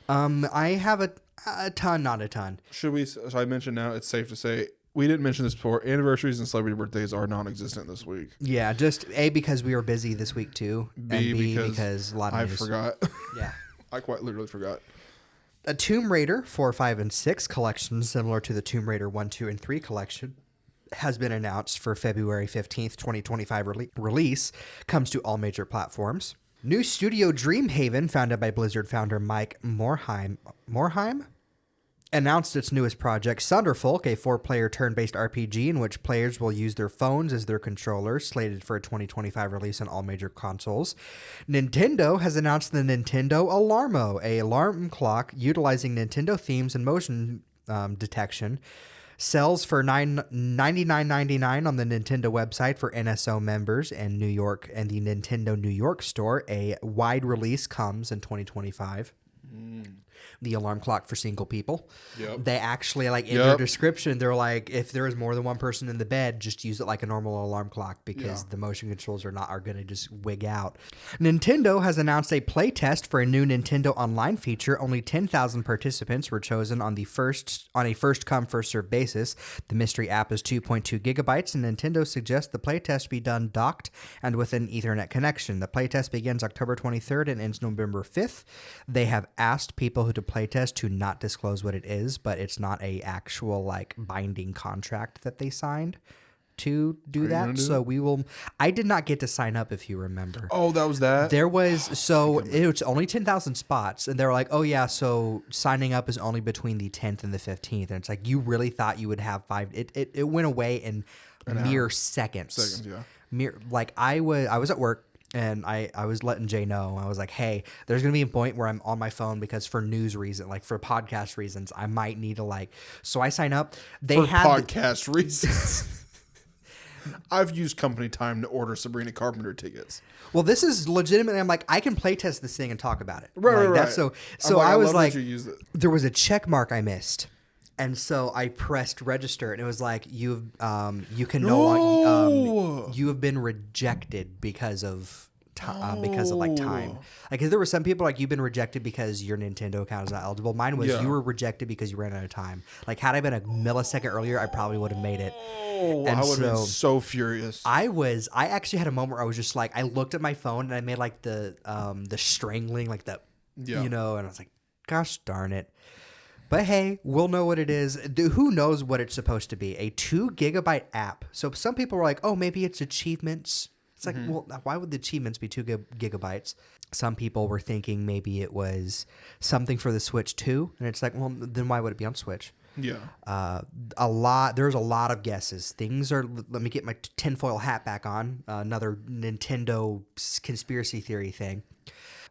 I have a ton, not a ton. Should I mention now? It's safe to say. We didn't mention this before. Anniversaries and celebrity birthdays are non-existent this week. Yeah, just A, because we were busy this week too. B, because a lot of news. forgot. Yeah. I quite literally forgot. A Tomb Raider 4, 5, and 6 collection, similar to the Tomb Raider 1, 2, and 3 collection, has been announced for February 15th, 2025 release. Comes to all major platforms. New studio Dreamhaven, founded by Blizzard founder Mike Morhaime, announced its newest project, Sunderfolk, a 4-player turn-based RPG in which players will use their phones as their controllers, slated for a 2025 release on all major consoles. Nintendo has announced the Nintendo Alarmo, a alarm clock utilizing Nintendo themes and motion detection. Sells for $99.99 on the Nintendo website for NSO members and New York and the Nintendo New York store. A wide release comes in 2025. The alarm clock for single people. Yep. They actually, in their description, they're like, if there is more than one person in the bed, just use it like a normal alarm clock because the motion controls are going to just wig out. Nintendo has announced a play test for a new Nintendo Online feature. Only 10,000 participants were chosen on a first come first served basis. The mystery app is 2.2 gigabytes, and Nintendo suggests the play test be done docked and with an Ethernet connection. The play test begins October 23rd and ends November 5th. They have asked people who playtest to not disclose what it is, but it's not a actual binding contract that they signed to do that. So we will. I did not get to sign up, if you remember. Oh, that was that. There was it's only 10,000 spots, and they're like, oh yeah, so signing up is only between the 10th and the 15th, and it's like you really thought you would have 5. It went away in mere seconds. I was at work. And I was letting Jay know. I was like, hey, there's going to be a point where I'm on my phone because for news reasons, for podcast reasons, I might need to so I sign up. Podcast reasons. I've used company time to order Sabrina Carpenter tickets. Well, this is legitimately, I'm like, I can play test this thing and talk about it. Right. That's so I was like, there was a check mark I missed. And so I pressed register, and it was like you can no longer you have been rejected because of time. Like there were some people you've been rejected because your Nintendo account is not eligible. Mine was you were rejected because you ran out of time. Had I been a millisecond earlier, I probably would have made it. And I would have been so furious. I actually had a moment where I was just I looked at my phone and I made the strangling and I was like, gosh darn it. But hey, we'll know what it is. Who knows what it's supposed to be? A 2 gigabyte app. So some people were like, oh, maybe it's achievements. It's like, well, why would the achievements be 2 gigabytes? Some people were thinking maybe it was something for the Switch too. And it's like, well, then why would it be on Switch? Yeah. There's a lot of guesses. Let me get my tinfoil hat back on. Another Nintendo conspiracy theory thing.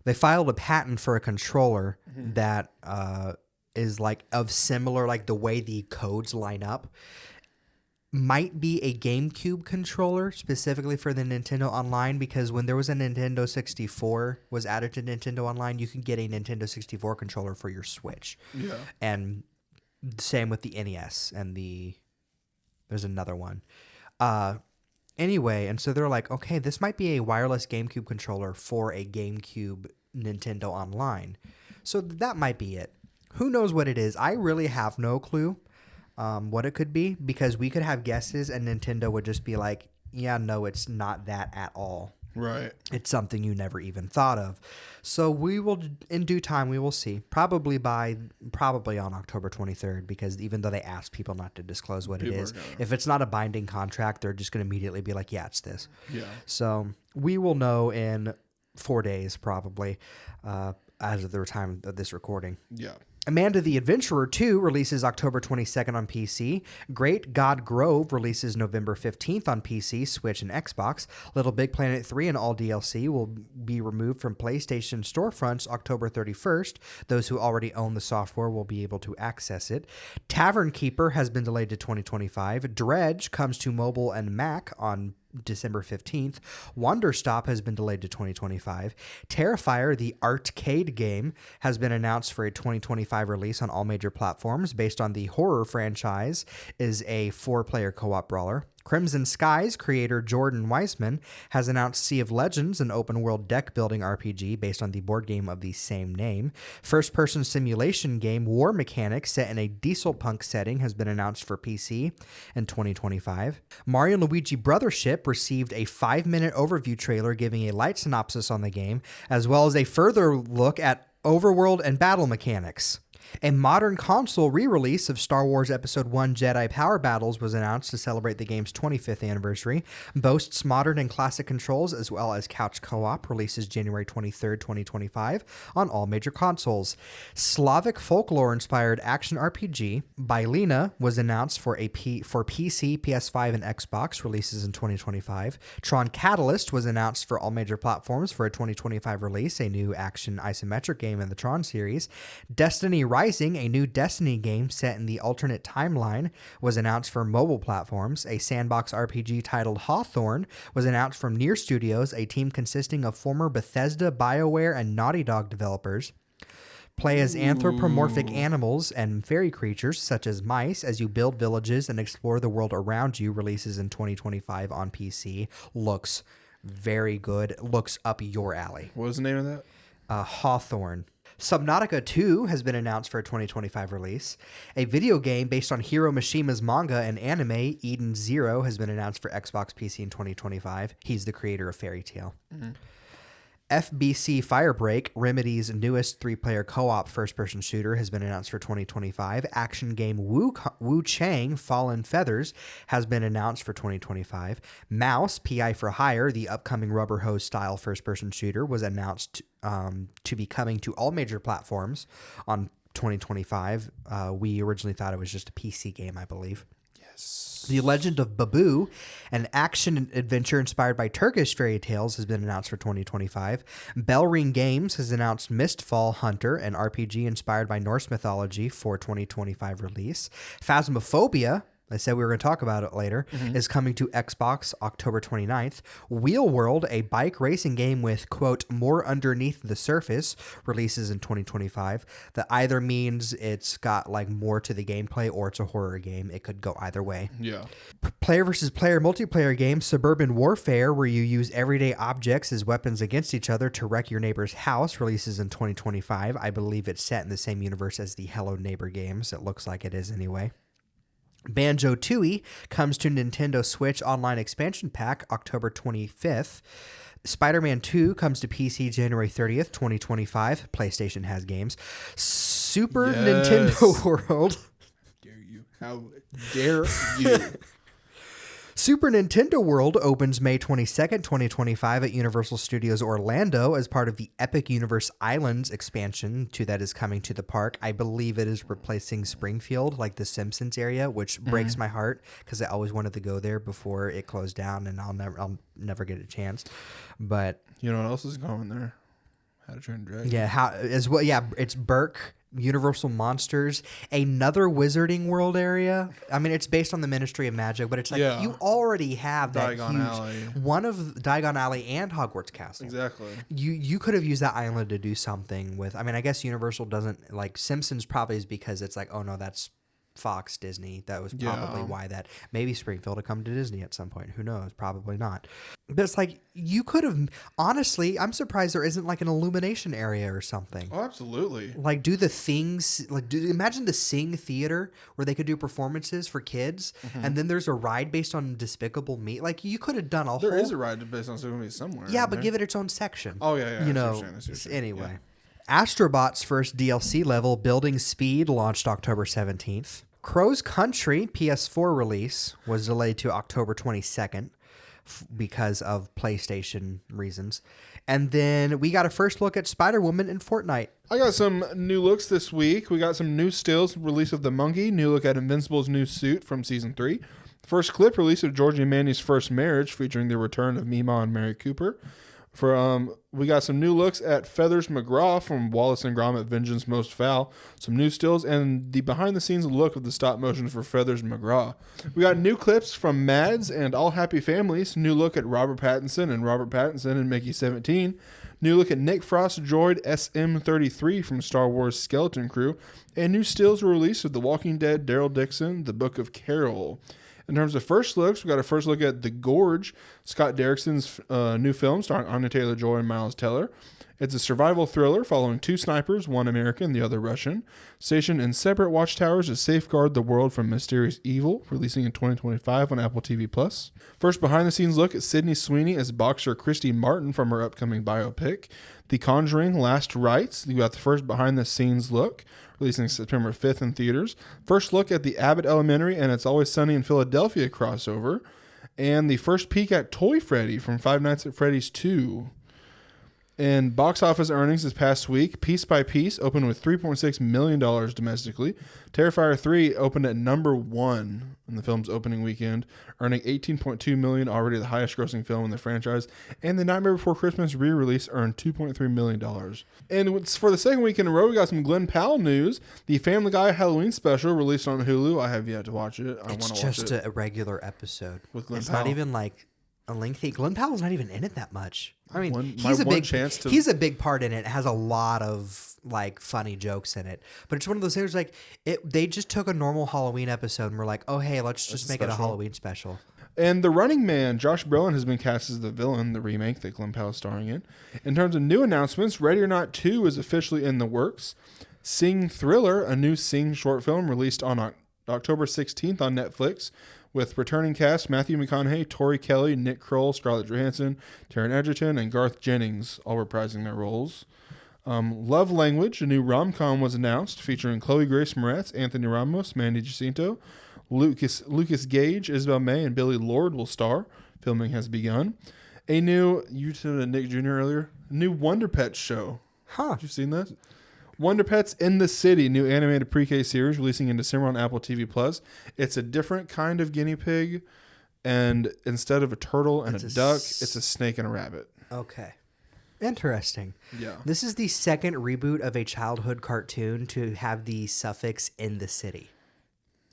They filed a patent for a controller that is of similar, the way the codes line up, might be a GameCube controller specifically for the Nintendo Online, because when there was a Nintendo 64 was added to Nintendo Online, you can get a Nintendo 64 controller for your Switch. Yeah. And same with the NES and there's another one. Anyway, and so they're like, okay, this might be a wireless GameCube controller for a GameCube Nintendo Online. So that might be it. Who knows what it is? I really have no clue what it could be, because we could have guesses and Nintendo would just be like, yeah, no, it's not that at all. Right. It's something you never even thought of. So we will, in due time, we will see. Probably on October 23rd, because even though they ask people not to disclose what it is, if it's not a binding contract, they're just going to immediately be like, yeah, it's this. Yeah. So we will know in 4 days, probably, as of the time of this recording. Yeah. Amanda the Adventurer 2 releases October 22nd on PC. Great God Grove releases November 15th on PC, Switch, and Xbox. Little Big Planet 3 and all DLC will be removed from PlayStation storefronts October 31st. Those who already own the software will be able to access it. Tavern Keeper has been delayed to 2025. Dredge comes to mobile and Mac on December 15th. Wanderstop has been delayed to 2025. Terrifier, the arcade game, has been announced for a 2025 release on all major platforms. Based on the horror franchise, is a 4-player co-op brawler. Crimson Skies creator Jordan Weisman has announced Sea of Legends, an open-world deck-building RPG based on the board game of the same name. First-person simulation game War Mechanics, set in a diesel punk setting, has been announced for PC in 2025. Mario & Luigi Brothership received a 5-minute overview trailer giving a light synopsis on the game, as well as a further look at overworld and battle mechanics. A modern console re-release of Star Wars Episode 1 Jedi Power Battles was announced to celebrate the game's 25th anniversary. Boasts modern and classic controls as well as couch co-op. Releases January 23rd, 2025 on all major consoles. Slavic folklore-inspired action RPG Bylina was announced for PC, PS5, and Xbox. Releases in 2025. Tron Catalyst was announced for all major platforms for a 2025 release, a new action isometric game in the Tron series. Destiny Rising, a new Destiny game set in the alternate timeline, was announced for mobile platforms. A sandbox RPG titled Hawthorne was announced from Nier Studios, a team consisting of former Bethesda, BioWare, and Naughty Dog developers. Play as anthropomorphic animals and fairy creatures, such as mice, as you build villages and explore the world around you. Releases in 2025 on PC. Looks very good. Looks up your alley. What was the name of that? Hawthorne. Subnautica 2 has been announced for a 2025 release. A video game based on Hiro Mishima's manga and anime, Eden Zero, has been announced for Xbox PC in 2025. He's the creator of Fairy Tail. Mm-hmm. FBC Firebreak, Remedy's newest 3-player co-op first-person shooter, has been announced for 2025. Action game Wu Chang Fallen Feathers has been announced for 2025. Mouse, PI for Hire, the upcoming rubber hose style first-person shooter, was announced to be coming to all major platforms on 2025. We originally thought it was just a PC game, I believe. The Legend of Babu, an action adventure inspired by Turkish fairy tales, has been announced for 2025. Bellring Games has announced Mistfall Hunter, an RPG inspired by Norse mythology, for 2025 release. Phasmophobia, I said we were going to talk about it later, is coming to Xbox October 29th. Wheel World, a bike racing game with, quote, more underneath the surface, releases in 2025. That either means it's got like more to the gameplay or it's a horror game. It could go either way. Yeah. Player versus player multiplayer game Suburban Warfare, where you use everyday objects as weapons against each other to wreck your neighbor's house, releases in 2025. I believe it's set in the same universe as the Hello Neighbor games. It looks like it is anyway. Banjo-Tooie comes to Nintendo Switch Online Expansion Pack October 25th. Spider-Man 2 comes to PC January 30th, 2025. PlayStation has games. Super Nintendo World. Dare you? How dare you? Super Nintendo World opens May 22nd, 2025 at Universal Studios Orlando as part of the Epic Universe Islands expansion that is coming to the park. I believe it is replacing Springfield, like the Simpsons area, which breaks my heart because I always wanted to go there before it closed down, and I'll never get a chance. But you know what else is going there? How to Train Dragon. Yeah, it's Burke, Universal Monsters, another Wizarding World area. I mean, it's based on the Ministry of Magic, but it's like you already have that Diagon Alley. One of Diagon Alley and Hogwarts Castle. Exactly. You could have used that island to do something with. I mean, I guess Universal doesn't like Simpsons. Probably is because it's like, oh no, that's Fox, Disney. That was probably why that. Maybe Springfield will come to Disney at some point. Who knows? Probably not. But it's like, you could have, honestly, I'm surprised there isn't like an illumination area or something. Oh, absolutely. Like, do the things, like, imagine the Sing Theater where they could do performances for kids, and then there's a ride based on Despicable Me. Like, you could have done There is a ride based on Despicable Me somewhere. Yeah, but give it its own section. Oh, yeah. You know, anyway. Yeah. Astrobot's first DLC level, Building Speed, launched October 17th. Crow's Country PS4 release was delayed to October 22nd because of PlayStation reasons. And then we got a first look at Spider-Woman in Fortnite. I got some new looks this week. We got some new stills, release of The Monkey, new look at Invincible's new suit from Season 3. First clip, release of Georgie and Mandy's first marriage, featuring the return of Meemaw and Mary Cooper. We got some new looks at Feathers McGraw from Wallace and Gromit Vengeance Most Foul, some new stills, and the behind-the-scenes look of the stop motion for Feathers McGraw. We got new clips from Mads and All Happy Families, new look at Robert Pattinson and Mickey 17, new look at Nick Frost droid SM-33 from Star Wars Skeleton Crew, and new stills were released of The Walking Dead, Daryl Dixon, The Book of Carol. In terms of first looks, we got a first look at The Gorge, Scott Derrickson's new film starring Anya Taylor-Joy and Miles Teller. It's a survival thriller following two snipers, one American, the other Russian, stationed in separate watchtowers to safeguard the world from mysterious evil, releasing in 2025 on Apple TV+. First behind-the-scenes look at Sydney Sweeney as boxer Christy Martin from her upcoming biopic. The Conjuring Last Rites, you got the first behind-the-scenes look, releasing September 5th in theaters. First look at the Abbott Elementary and It's Always Sunny in Philadelphia crossover. And the first peek at Toy Freddy from Five Nights at Freddy's 2. And box office earnings this past week, Piece by Piece opened with $3.6 million domestically. Terrifier 3 opened at number 1 in the film's opening weekend, earning $18.2 million, already the highest grossing film in the franchise. And The Nightmare Before Christmas re-release earned $2.3 million. And for the second week in a row, we got some Glenn Powell news. The Family Guy Halloween special released on Hulu. I have yet to watch it. I want to watch it. It's just a regular episode. With Glenn It's Powell. not even like a lengthy. Glenn Powell's not even in it that much. I mean, he's a big part in it. It has a lot of like funny jokes in it. But it's one of those things like they just took a normal Halloween episode and were like, oh hey, let's just make it a Halloween special. And The Running Man, Josh Brolin has been cast as the villain, the remake that Glenn Powell is starring in. In terms of new announcements, Ready or Not 2 is officially in the works. Sing Thriller, a new Sing short film released on October 16th on Netflix, with returning cast Matthew McConaughey, Tori Kelly, Nick Kroll, Scarlett Johansson, Taron Egerton, and Garth Jennings, all reprising their roles. Love Language, a new rom-com, was announced, featuring Chloe Grace Moretz, Anthony Ramos, Mandy Jacinto, Lucas Gage, Isabel May, and Billy Lord will star. Filming has begun. A new, you said Nick Jr. earlier, new Wonder Pets show. Huh. Have you seen this? Wonder Pets in the City, new animated pre-K series releasing in December on Apple TV+. It's a different kind of guinea pig, and instead of a turtle and a duck, it's a snake and a rabbit. Okay. Interesting. Yeah. This is the second reboot of a childhood cartoon to have the suffix in the city.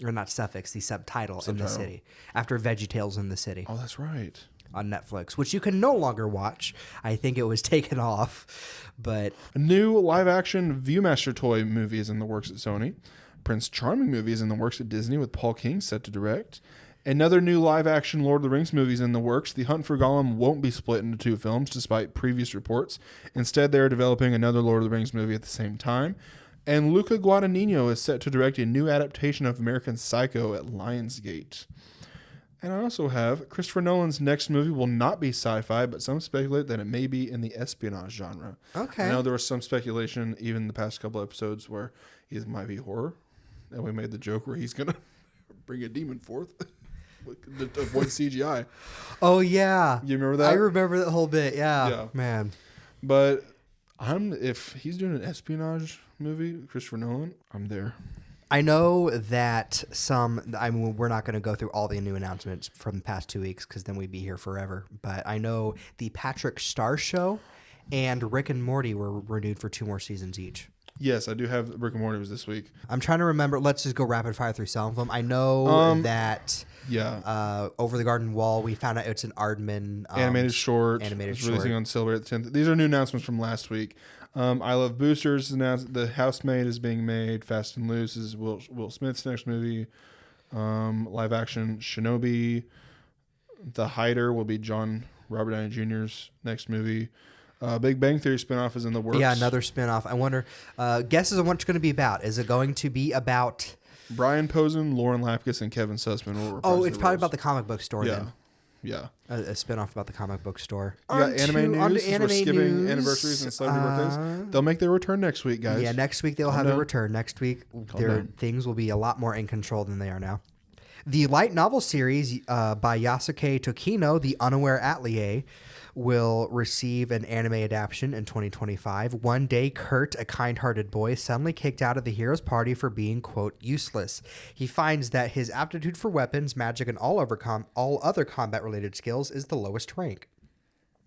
Or not suffix, the subtitle in the city. After VeggieTales in the City. Oh, that's right. On Netflix, which you can no longer watch. I think it was taken off, but a new live-action Viewmaster toy movie is in the works at Sony. Prince Charming movie is in the works at Disney with Paul King set to direct. Another new live-action Lord of the Rings movie is in the works. The Hunt for Gollum won't be split into two films, despite previous reports. Instead, they are developing another Lord of the Rings movie at the same time. And Luca Guadagnino is set to direct a new adaptation of American Psycho at Lionsgate. And I also have Christopher Nolan's next movie will not be sci-fi, but some speculate that it may be in the espionage genre. Okay. I know there was some speculation, even the past couple episodes, where it might be horror. And we made the joke where he's going to bring a demon forth to avoid CGI. Oh, yeah. You remember that? I remember that whole bit. Yeah. Man. But if he's doing an espionage movie, Christopher Nolan, I'm there. I know that we're not going to go through all the new announcements from the past 2 weeks because then we'd be here forever. But I know the Patrick Star Show and Rick and Morty were renewed for 2 more seasons each. Yes, I do have Rick and Morty was this week. I'm trying to remember. Let's just go rapid fire through some of them. I know that Over the Garden Wall, we found out it's an Aardman animated short. Animated it's short. releasing on Celebrate the 10th. These are new announcements from last week. I Love Boosters is announced. The Housemaid is being made. Fast and Loose is Will Smith's next movie. Live action Shinobi. The Hider will be John Robert Downey Jr.'s next movie. Big Bang Theory spinoff is in the works. Yeah, another spinoff. I wonder, guesses on what it's going to be about. Is it going to be about... Brian Posen, Lauren Lapkus, and Kevin Sussman will reprise it's probably about the comic book store then. Yeah. A spinoff about the comic book store. You got anime news. We're skipping anniversaries and celebrity birthdays. They'll make their return next week, guys. Yeah, next week they'll have a return. Next week, things will be a lot more in control than they are now. The light novel series by Yasuke Tokino, The Unaware Atelier, will receive an anime adaptation in 2025. One day, Kurt, a kind-hearted boy, is suddenly kicked out of the hero's party for being, quote, useless. He finds that his aptitude for weapons, magic, and all other combat-related skills is the lowest rank.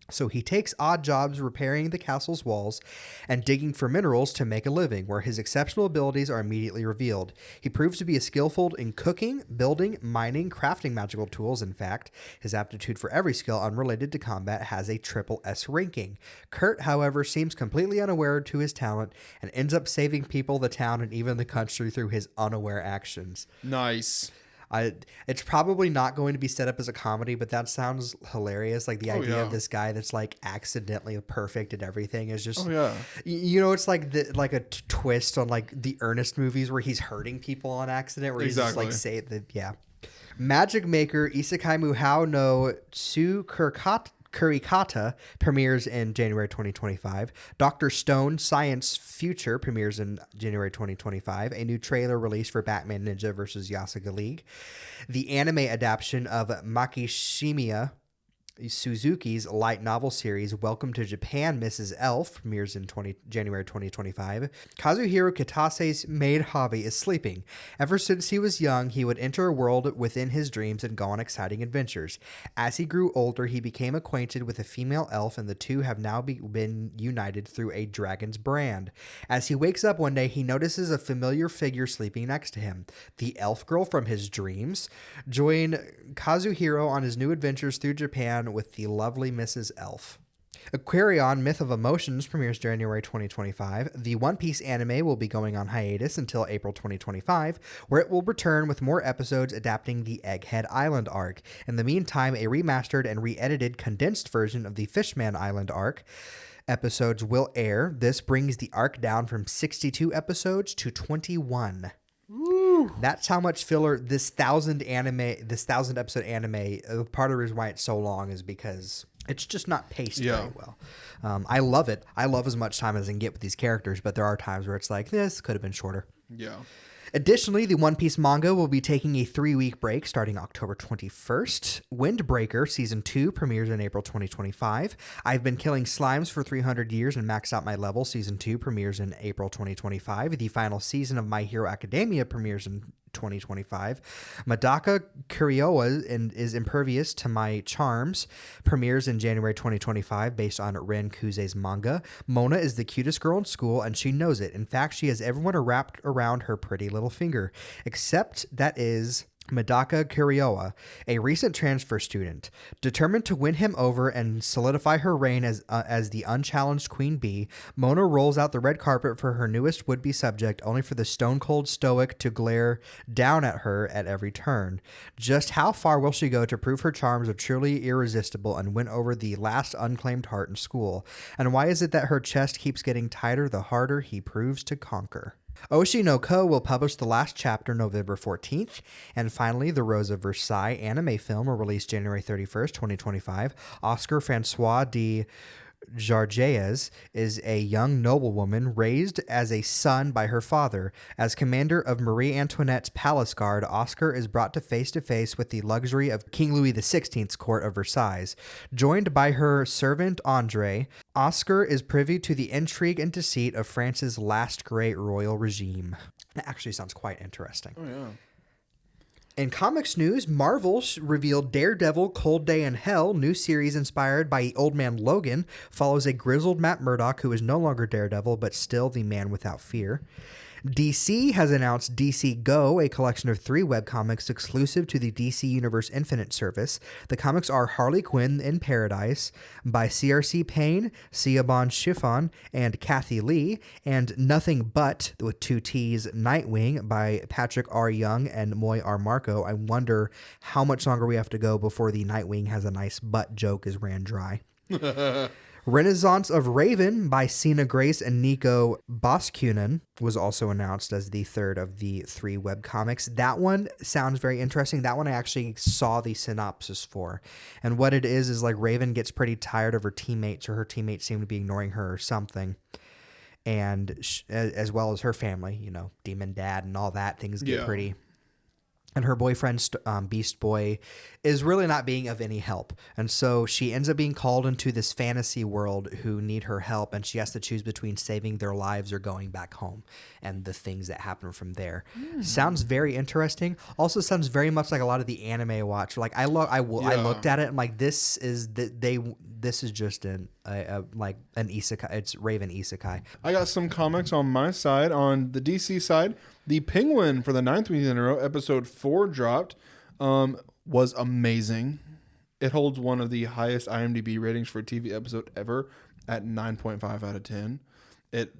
So he takes odd jobs repairing the castle's walls and digging for minerals to make a living, where his exceptional abilities are immediately revealed. He proves to be skillful in cooking, building, mining, crafting magical tools. In fact, his aptitude for every skill unrelated to combat has a triple S ranking. Kurt, however, seems completely unaware to his talent and ends up saving people, the town, and even the country through his unaware actions. Nice. It's probably not going to be set up as a comedy, but that sounds hilarious. Like the idea of this guy that's like accidentally perfect at everything is just, it's like twist on like the Ernest movies where he's hurting people on accident, where he's just like Magic Maker Isekai Muhao no Kurikata premieres in January 2025. Dr. Stone Science Future premieres in January 2025. A new trailer released for Batman Ninja vs. Yasuga League. The anime adaptation of Makishimiya Suzuki's light novel series Welcome to Japan, Mrs. Elf premieres in January 2025. Kazuhiro Kitase's main hobby is sleeping. Ever since he was young, he would enter a world within his dreams and go on exciting adventures. As he grew older, he became acquainted with a female elf, and the two have now been united through a dragon's brand. As he wakes up one day, he notices a familiar figure sleeping next to him. The elf girl from his dreams. Join Kazuhiro on his new adventures through Japan with the lovely Mrs. Elf. Aquarion Myth of Emotions premieres January 2025. The One Piece anime will be going on hiatus until April 2025, where it will return with more episodes adapting the Egghead Island arc. In the meantime, a remastered and re-edited condensed version of the Fishman Island arc episodes will air. This brings the arc down from 62 episodes to 21. Woo. That's how much filler this 1,000 episode anime. Part of the reason why it's so long is because it's just not paced very well. I love it. I love as much time as I can get with these characters, but there are times where it's like, this could have been shorter. Yeah. Additionally, the One Piece manga will be taking a 3-week break starting October 21st. Windbreaker Season 2 premieres in April 2025. I've Been Killing Slimes for 300 Years and Maxed Out My Level Season 2 premieres in April 2025. The final season of My Hero Academia premieres in 2025. Madaka Kuriowa is Impervious to My Charms premieres in January 2025 based on Ren Kuze's manga. Mona is the cutest girl in school and she knows it. In fact, she has everyone wrapped around her pretty little finger, except that is Madaka Kuriowa, a recent transfer student. Determined to win him over and solidify her reign as the unchallenged queen bee, Mona rolls out the red carpet for her newest would-be subject, only for the stone-cold stoic to glare down at her at every turn. Just how far will she go to prove her charms are truly irresistible and win over the last unclaimed heart in school? And why is it that her chest keeps getting tighter the harder he proves to conquer? Oshi no Ko will publish the last chapter November 14th. And finally, the Rose of Versailles anime film will release January 31st, 2025. Oscar Francois de Jargeas is a young noblewoman raised as a son by her father. As commander of Marie Antoinette's palace guard, Oscar is brought to face with the luxury of King Louis XVI's court of Versailles. Joined by her servant Andre, Oscar is privy to the intrigue and deceit of France's last great royal regime. That actually sounds quite interesting. Oh, yeah. In comics news, Marvel revealed Daredevil Cold Day in Hell, new series inspired by Old Man Logan, follows a grizzled Matt Murdock who is no longer Daredevil but still the man without fear. DC has announced DC Go, a collection of 3 webcomics exclusive to the DC Universe Infinite service. The comics are Harley Quinn in Paradise by CRC Payne, Siobhan Chiffon, and Kathy Lee, and Nothing But, with 2 T's, Nightwing by Patrick R. Young and Moy R. Marco. I wonder how much longer we have to go before the Nightwing has a nice butt joke is ran dry. Renaissance of Raven by Sina Grace and Nico Boskunen was also announced as the 3rd of the 3 webcomics. That one sounds very interesting. That one I actually saw the synopsis for. And what it is like Raven gets pretty tired of her teammates, or her teammates seem to be ignoring her or something. And as well as her family, you know, Demon Dad and all that, things get pretty... And her boyfriend, Beast Boy, is really not being of any help. And so she ends up being called into this fantasy world who need her help. And she has to choose between saving their lives or going back home, and the things that happen from there. Sounds very interesting. Also sounds very much like a lot of the anime I watch. Like I looked at it and like, this is just an isekai. It's Raven isekai. I got some comics on my side. On the DC side, The Penguin, for the 9th week in a row, episode 4 dropped. Was amazing. It holds one of the highest IMDb ratings for a TV episode ever at 9.5 out of 10. It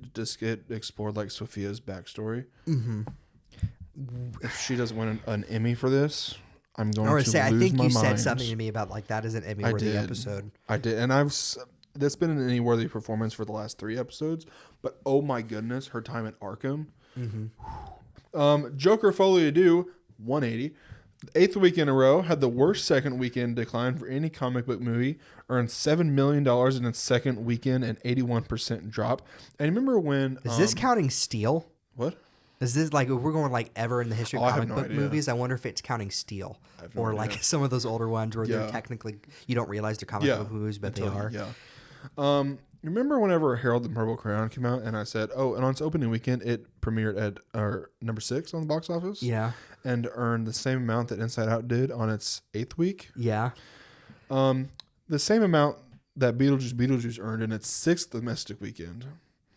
explored like Sophia's backstory. Mm-hmm. If she doesn't win an Emmy for this, I'm going to lose my mind. I think you said something to me about like that is an Emmy-worthy episode. I did, and that's been an Emmy-worthy performance for the last 3 episodes. But oh my goodness, her time at Arkham. Mm-hmm. Joker Folie à Deux, 180. 8th week in a row, had the worst second weekend decline for any comic book movie, earned $7 million in its second weekend, an 81% drop. And remember when... Is this counting Steel? What? Is this like, if we're going like ever in the history of comic book movies, I wonder if it's counting Steel. Or like some of those older ones where they're technically, you don't realize they're comic book movies, but they are. Yeah. Remember whenever Harold the Purple Crayon came out and I said, and on its opening weekend, it premiered at number 6 on the box office? Yeah. And earned the same amount that Inside Out did on its 8th week? Yeah. The same amount that Beetlejuice earned in its 6th domestic weekend.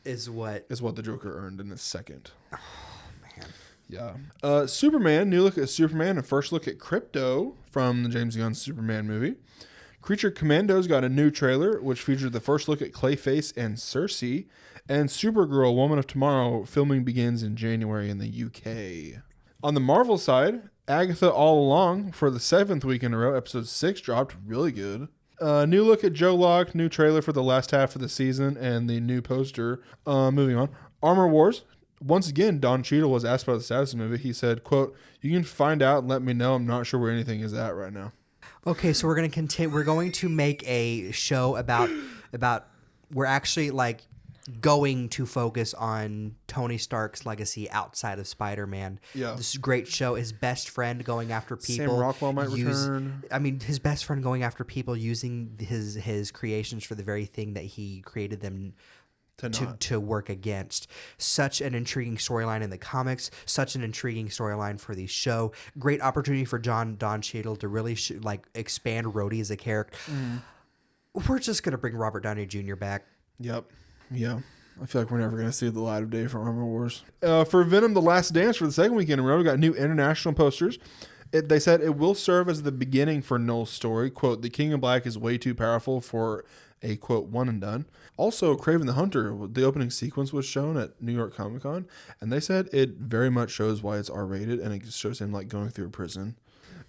Is what the Joker earned in its 2nd. Oh, man. Yeah. Superman, new look at Superman, and first look at Crypto from the James Gunn Superman movie. Creature Commandos got a new trailer, which featured the first look at Clayface and Cersei. And Supergirl, Woman of Tomorrow, filming begins in January in the UK. On the Marvel side, Agatha All Along, for the 7th week in a row, episode 6 dropped. Really good. New look at Joe Locke, new trailer for the last half of the season, and the new poster. Moving on. Armor Wars. Once again, Don Cheadle was asked about the status of the movie. He said, quote, "You can find out and let me know. I'm not sure where anything is at right now." Okay, so we're going to continue. We're going to make a show about we're actually like going to focus on Tony Stark's legacy outside of Spider-Man. Yeah. This is a great show. His best friend going after people. Sam Rockwell might return. I mean, his best friend going after people using his creations for the very thing that he created them to work against. Such an intriguing storyline in the comics, such an intriguing storyline for the show. Great opportunity for Don Cheadle to really expand Rhodey as a character. We're just going to bring Robert Downey Jr. back. Yep. Yeah. I feel like we're never going to see the light of day for Armor Wars. For Venom: The Last Dance, for the 2nd weekend in a row, we got new international posters. They said it will serve as the beginning for Noel's story. Quote, "The King in Black is way too powerful for a, quote, one and done." Also, Kraven the Hunter, the opening sequence was shown at New York Comic Con, and they said it very much shows why it's R-rated, and it shows him like going through a prison.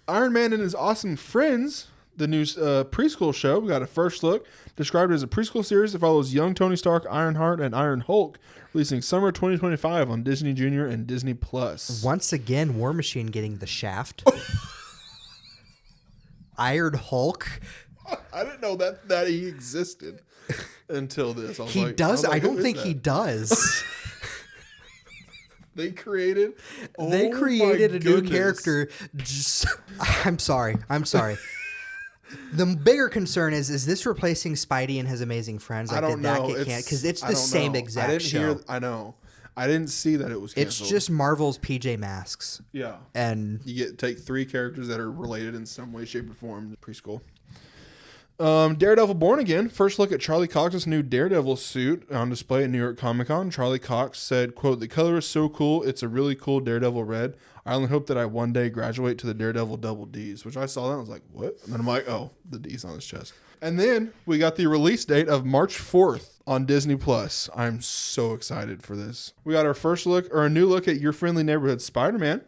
Iron Man and His Awesome Friends, the new preschool show, we got a first look, described as a preschool series that follows young Tony Stark, Ironheart, and Iron Hulk, releasing summer 2025 on Disney Junior and Disney Plus. Once again, War Machine getting the shaft. Iron Hulk. I didn't know that he existed until this. He does. I don't think he does. They created a new character. I'm sorry. The bigger concern is this replacing Spidey and His Amazing Friends? Like, I don't know. Because it's the same exact show. I know. I didn't see that it was canceled. It's just Marvel's PJ Masks. Yeah. And you take 3 characters that are related in some way, shape, or form. Preschool. Daredevil Born Again. First look at Charlie Cox's new Daredevil suit on display at New York Comic Con. Charlie Cox said, quote, "The color is so cool. It's a really cool Daredevil red. I only hope that I one day graduate to the Daredevil double Ds," which I saw that and I was like, what? And then I'm like, oh, the D's on his chest. And then we got the release date of March 4th on Disney Plus. I'm so excited for this. We got our first look, or a new look at Your Friendly Neighborhood Spider-Man.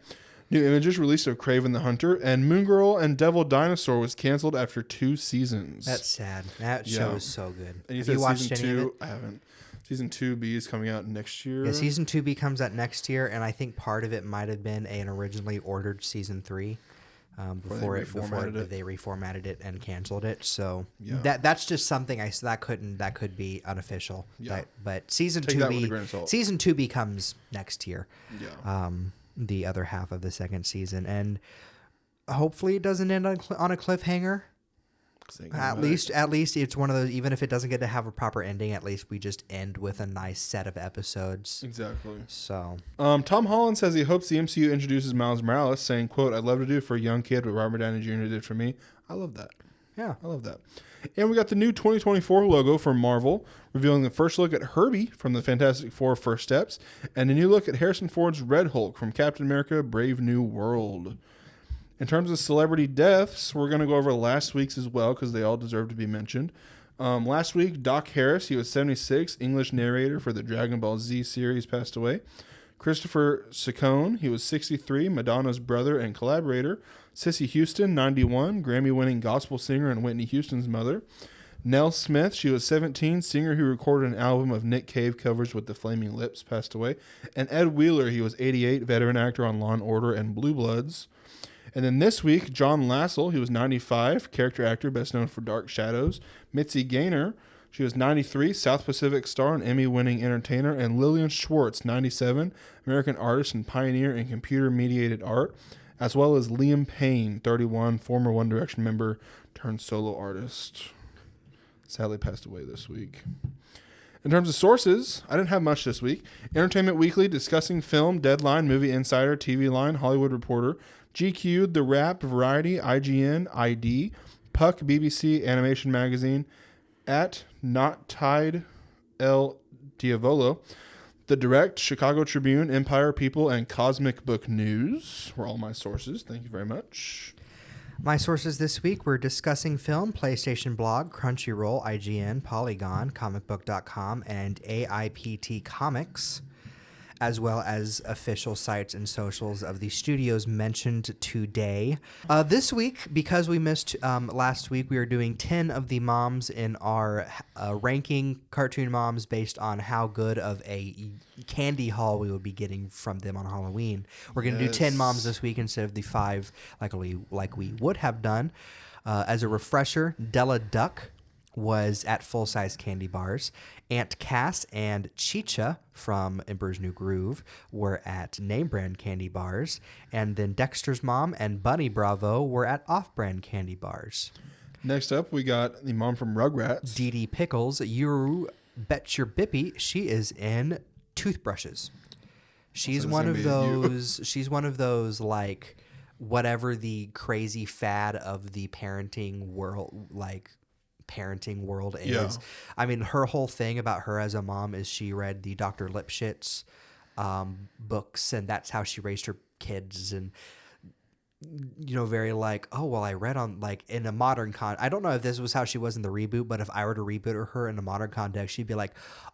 New images released of Kraven the Hunter, and Moon Girl and Devil Dinosaur was canceled after 2 seasons. That's sad. That show is so good. And Have you watched any of it? I haven't. Season 2B is coming out next year. Yeah, Season 2B comes out next year, and I think part of it might have been an originally ordered Season 3 before they reformatted it and canceled it. So that's just something that could be unofficial. Yeah. But Season Take 2B that with a grain of salt. Season 2B comes next year. Yeah. The other half of the second season, and hopefully it doesn't end on a cliffhanger. At least it's one of those. Even if it doesn't get to have a proper ending, at least we just end with a nice set of episodes. Exactly. So, Tom Holland says he hopes the MCU introduces Miles Morales, saying, quote, "I'd love to do it for a young kid what Robert Downey Jr. did for me." I love that. Yeah, I love that. And we got the new 2024 logo from Marvel, revealing the first look at Herbie from the Fantastic Four First Steps, and a new look at Harrison Ford's Red Hulk from Captain America Brave New World. In terms of celebrity deaths, we're going to go over last week's as well because they all deserve to be mentioned. Last week, Doc Harris, he was 76, English narrator for the Dragon Ball Z series, passed away. Christopher Saccone, he was 63, Madonna's brother and collaborator. Cissy Houston, 91, Grammy-winning gospel singer and Whitney Houston's mother. Nell Smith, she was 17, singer who recorded an album of Nick Cave covers with the Flaming Lips, passed away. And Ed Wheeler, he was 88, veteran actor on Law & Order and Blue Bloods. And then this week, John Lassell, he was 95, character actor best known for Dark Shadows. Mitzi Gaynor, she was 93, South Pacific star and Emmy-winning entertainer. And Lillian Schwartz, 97, American artist and pioneer in computer-mediated art. As well as Liam Payne, 31, former One Direction member turned solo artist. Sadly passed away this week. In terms of sources, I didn't have much this week. Entertainment Weekly, Discussing Film, Deadline, Movie Insider, TV Line, Hollywood Reporter, GQ, The Wrap, Variety, IGN, ID, Puck, BBC, Animation Magazine, at Not Tied, El Diavolo, The Direct, Chicago Tribune, Empire, People, and Cosmic Book News were all my sources. Thank you very much. my sources this week were Discussing Film, PlayStation Blog, Crunchyroll, IGN, Polygon, comicbook.com, and AIPT Comics, as well as official sites and socials of the studios mentioned today. This week, because we missed last week, we are doing 10 of the moms in our ranking cartoon moms based on how good of a candy haul we would be getting from them on Halloween. We're going to do 10 moms this week instead of the 5 like we would have done. As a refresher, Della Duck was at full-size candy bars. Aunt Cass and Chicha from Emperor's New Groove were at name-brand candy bars. And then Dexter's mom and Bunny Bravo were at off-brand candy bars. Next up, we got the mom from Rugrats. Dee Dee Pickles, you bet your bippy, she is in toothbrushes. She's one of those like whatever the crazy fad of the parenting world is. Yeah. I mean, her whole thing about her as a mom is she read the Dr. Lipschitz books, and that's how she raised her kids. And very like, oh well, I read on like in a modern I don't know if this was how she was in the reboot, but if I were to reboot her in a modern context, she'd be like,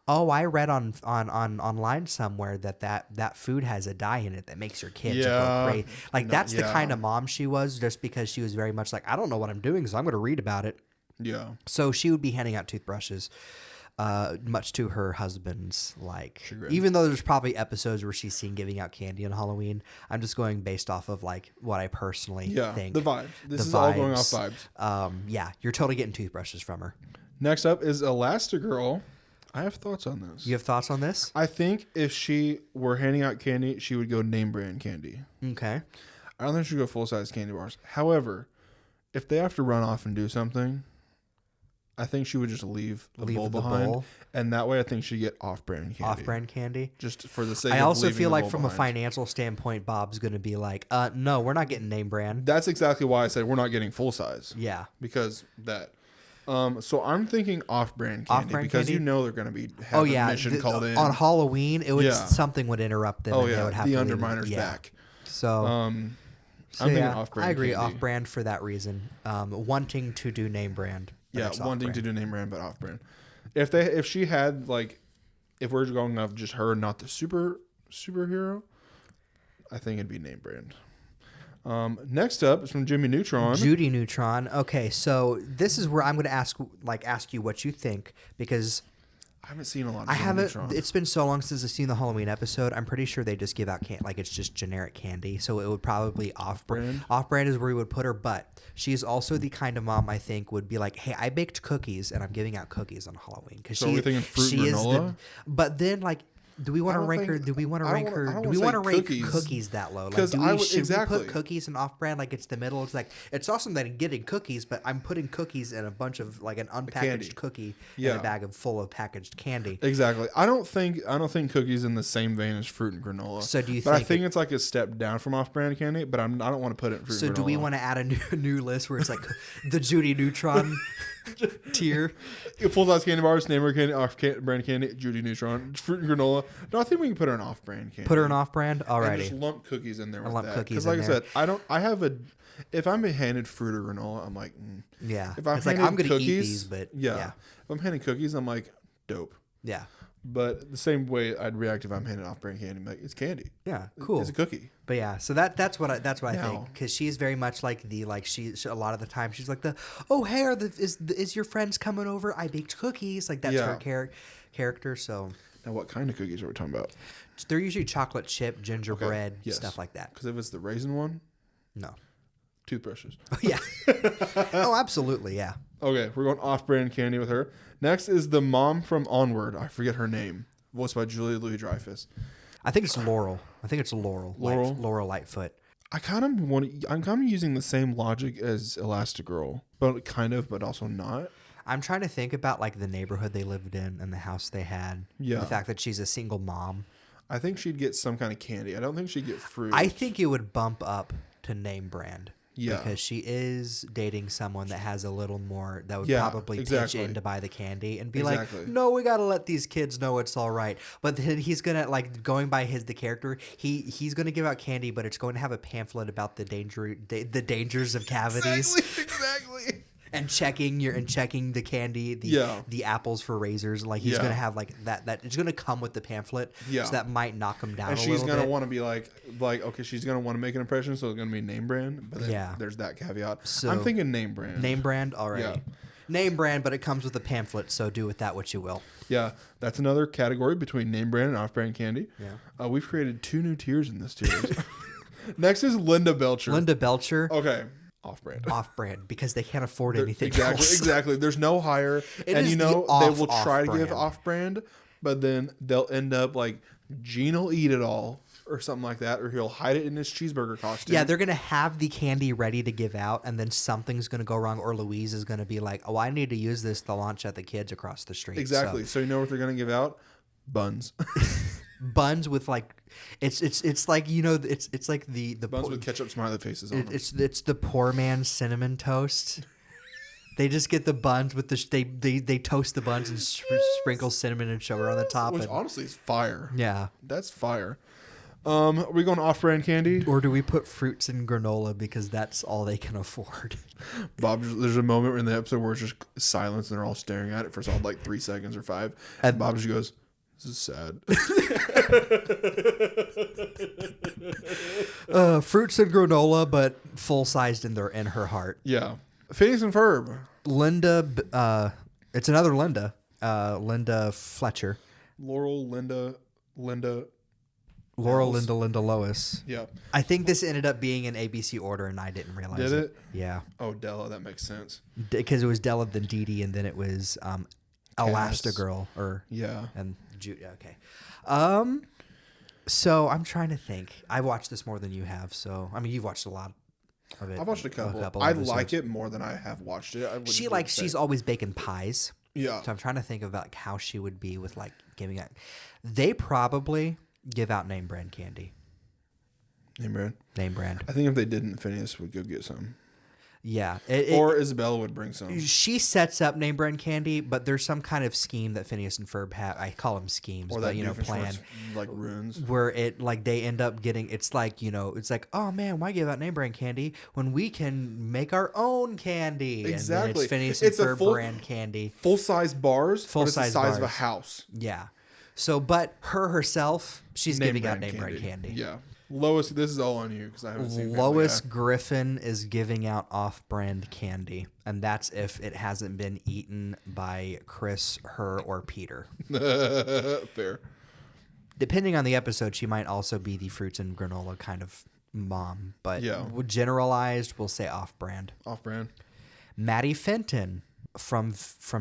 oh, I read on online somewhere that food has a dye in it that makes your kids go crazy. Like that's the kind of mom she was, just because she was very much like, I don't know what I'm doing, so I'm going to read about it. Yeah. So she would be handing out toothbrushes, much to her husband's even though there's probably episodes where she's seen giving out candy on Halloween. I'm just going based off of like what I personally think. The vibe. This is all going off vibes. Yeah, you're totally getting toothbrushes from her. Next up is Elastigirl. I have thoughts on this. You have thoughts on this? I think if she were handing out candy, she would go name brand candy. Okay. I don't think she'd go full size candy bars. However, if they have to run off and do something, I think she would just leave the bowl behind. And that way I think she'd get off-brand candy. Off-brand candy? Just for the sake of I also feel like from behind. a financial standpoint, Bob's going to be like, no, we're not getting name brand. That's exactly why I said we're not getting full size. Yeah. Because that. So I'm thinking off-brand candy Off-brand because candy? you know they're going to be having a mission called in. On Halloween, it would Yeah. something would interrupt them. Oh and they yeah, would have the to leave it. Underminer's Yeah. back. So, I'm so thinking yeah, off-brand. I agree. candy. Off-brand for that reason. Wanting to do name brand. but Yeah, it's wanting off-brand. to do name brand but off-brand. If she had like, if we're going off just her, not the superhero, I think it'd be name brand. Next up is from Jimmy Neutron. Judy Neutron. Okay, so this is where I'm going to ask you what you think, because I haven't seen a lot of I Jimmy haven't. Neutron. It's been so long since I've seen the Halloween episode. I'm pretty sure they just give out like it's just generic candy, so it would probably off-brand. Off-brand is where we would put her, but she's also the kind of mom I think would be like, "Hey, I baked cookies and I'm giving out cookies on Halloween because So we're thinking fruit granola? But then like. Do we want to rank her? Do we want to rank her? Do we want to rank cookies that low? Like, should we put cookies in off-brand? Like it's the middle. It's like it's awesome that I'm getting cookies, but I'm putting cookies in a bunch of like an unpackaged cookie in a bag full of packaged candy. Exactly. I don't think cookies in the same vein as fruit and granola. So do you? But I think it's like a step down from off-brand candy. But I don't want to put it in fruit. So and granola. do we want to add a new list where it's like the Judy Neutron tier? Full-size candy bars, name brand off-brand candy, Judy Neutron, fruit and granola. No, I think we can put her in off-brand candy. Put her in off-brand. Alrighty. And just lump cookies in there. Lump cookies. Because like I said, if I'm handed fruit or granola, I'm like, yeah. If I'm it's like I'm gonna eat these, but yeah. If I'm handing cookies, I'm like, dope. Yeah. But the same way I'd react if I'm handing off-brand candy, I'm like, it's candy. Yeah, cool. It's a cookie. But yeah, so that's what I think, because she's very much like she a lot of the time she's like oh hey, is your friends coming over? I baked cookies, like that's her character. So now, what kind of cookies are we talking about? They're usually chocolate chip, gingerbread, stuff like that. Because if it's the raisin one, no. Toothbrushes. Oh, yeah. Oh, absolutely, yeah. Okay, we're going off-brand candy with her. Next is the mom from Onward. I forget her name. Voiced by Julia Louis-Dreyfus. I think it's Laurel. Laurel Lightfoot. I'm kind of using the same logic as Elastigirl, but also not. I'm trying to think about like the neighborhood they lived in and the house they had. Yeah. The fact that she's a single mom. I think she'd get some kind of candy. I don't think she'd get fruit. I think it would bump up to name brand. Yeah. Because she is dating someone that has a little more, that would probably pitch in to buy the candy and be like, no, we got to let these kids know it's all right. But then he's going to, like, going by the character, he's going to give out candy, but it's going to have a pamphlet about the dangers of cavities. Exactly. And checking the candy, the apples for razors. Like he's gonna have like that. It's gonna come with the pamphlet. Yeah. So that might knock him down. And a little bit. she's gonna want to be like okay, she's gonna want to make an impression, so it's gonna be name brand. But then there's that caveat. So I'm thinking name brand. Name brand, already. Yeah. Name brand, but it comes with a pamphlet. So do with that what you will. Yeah, that's another category between name brand and off-brand candy. Yeah. We've created 2 new tiers in this tier. Next is Linda Belcher. Okay. Off-brand because they can't afford anything else. Exactly. There's no higher. And they will try to give off-brand, but then they'll end up like Gene will eat it all or something like that, or he'll hide it in his cheeseburger costume. Yeah, they're going to have the candy ready to give out, and then something's going to go wrong, or Louise is going to be like, oh, I need to use this to launch at the kids across the street. Exactly. So you know what they're going to give out? Buns. Buns with like it's like it's like the buns with ketchup smiley faces on them. It's the poor man's cinnamon toast. They just get the buns with they toast the buns and sprinkle cinnamon and sugar on the top. Which honestly is fire. Yeah, that's fire. Are we going off-brand candy, or do we put fruits in granola because that's all they can afford? Bob, there's a moment in the episode where it's just silence and they're all staring at it for like 3 seconds or 5, and Bob just goes, "This is sad." Fruits and granola, but full sized in her heart. Yeah. Phineas and Ferb. Linda. It's another Linda. Linda Fletcher. Laurel, Linda Lois. Yeah. I think this ended up being in ABC order, and I didn't realize it. Did it? Yeah. Oh, Della. That makes sense. Because it was Della, then Dee Dee, and then it was Elastigirl and Jude. Okay. So I'm trying to think. I've watched this more than you have. So I mean, you've watched a lot of it. I've watched a couple. I like it more than I have watched it. She's always baking pies. Yeah. So I'm trying to think of like how she would be with like giving out. They probably give out name brand candy. Name brand. Name brand. I think if they didn't, Phineas would go get some. Yeah. Or Isabella would bring some. She sets up name brand candy, but there's some kind of scheme that Phineas and Ferb have. I call them schemes, Or but that plan. Like runes. Where it like they end up getting, it's like, it's like, oh man, why give out name brand candy when we can make our own candy? Exactly. And then it's Phineas and Ferb brand candy. Full size bars, Full but size it's the size bars. of a house. Yeah. So, but herself, she's giving out name brand candy. Yeah. Lois, this is all on you because I haven't seen Lois Griffin is giving out off-brand candy, and that's if it hasn't been eaten by Chris, her, or Peter. Fair. Depending on the episode, she might also be the fruits and granola kind of mom, but generalized, we'll say off-brand. Off-brand. Maddie Fenton from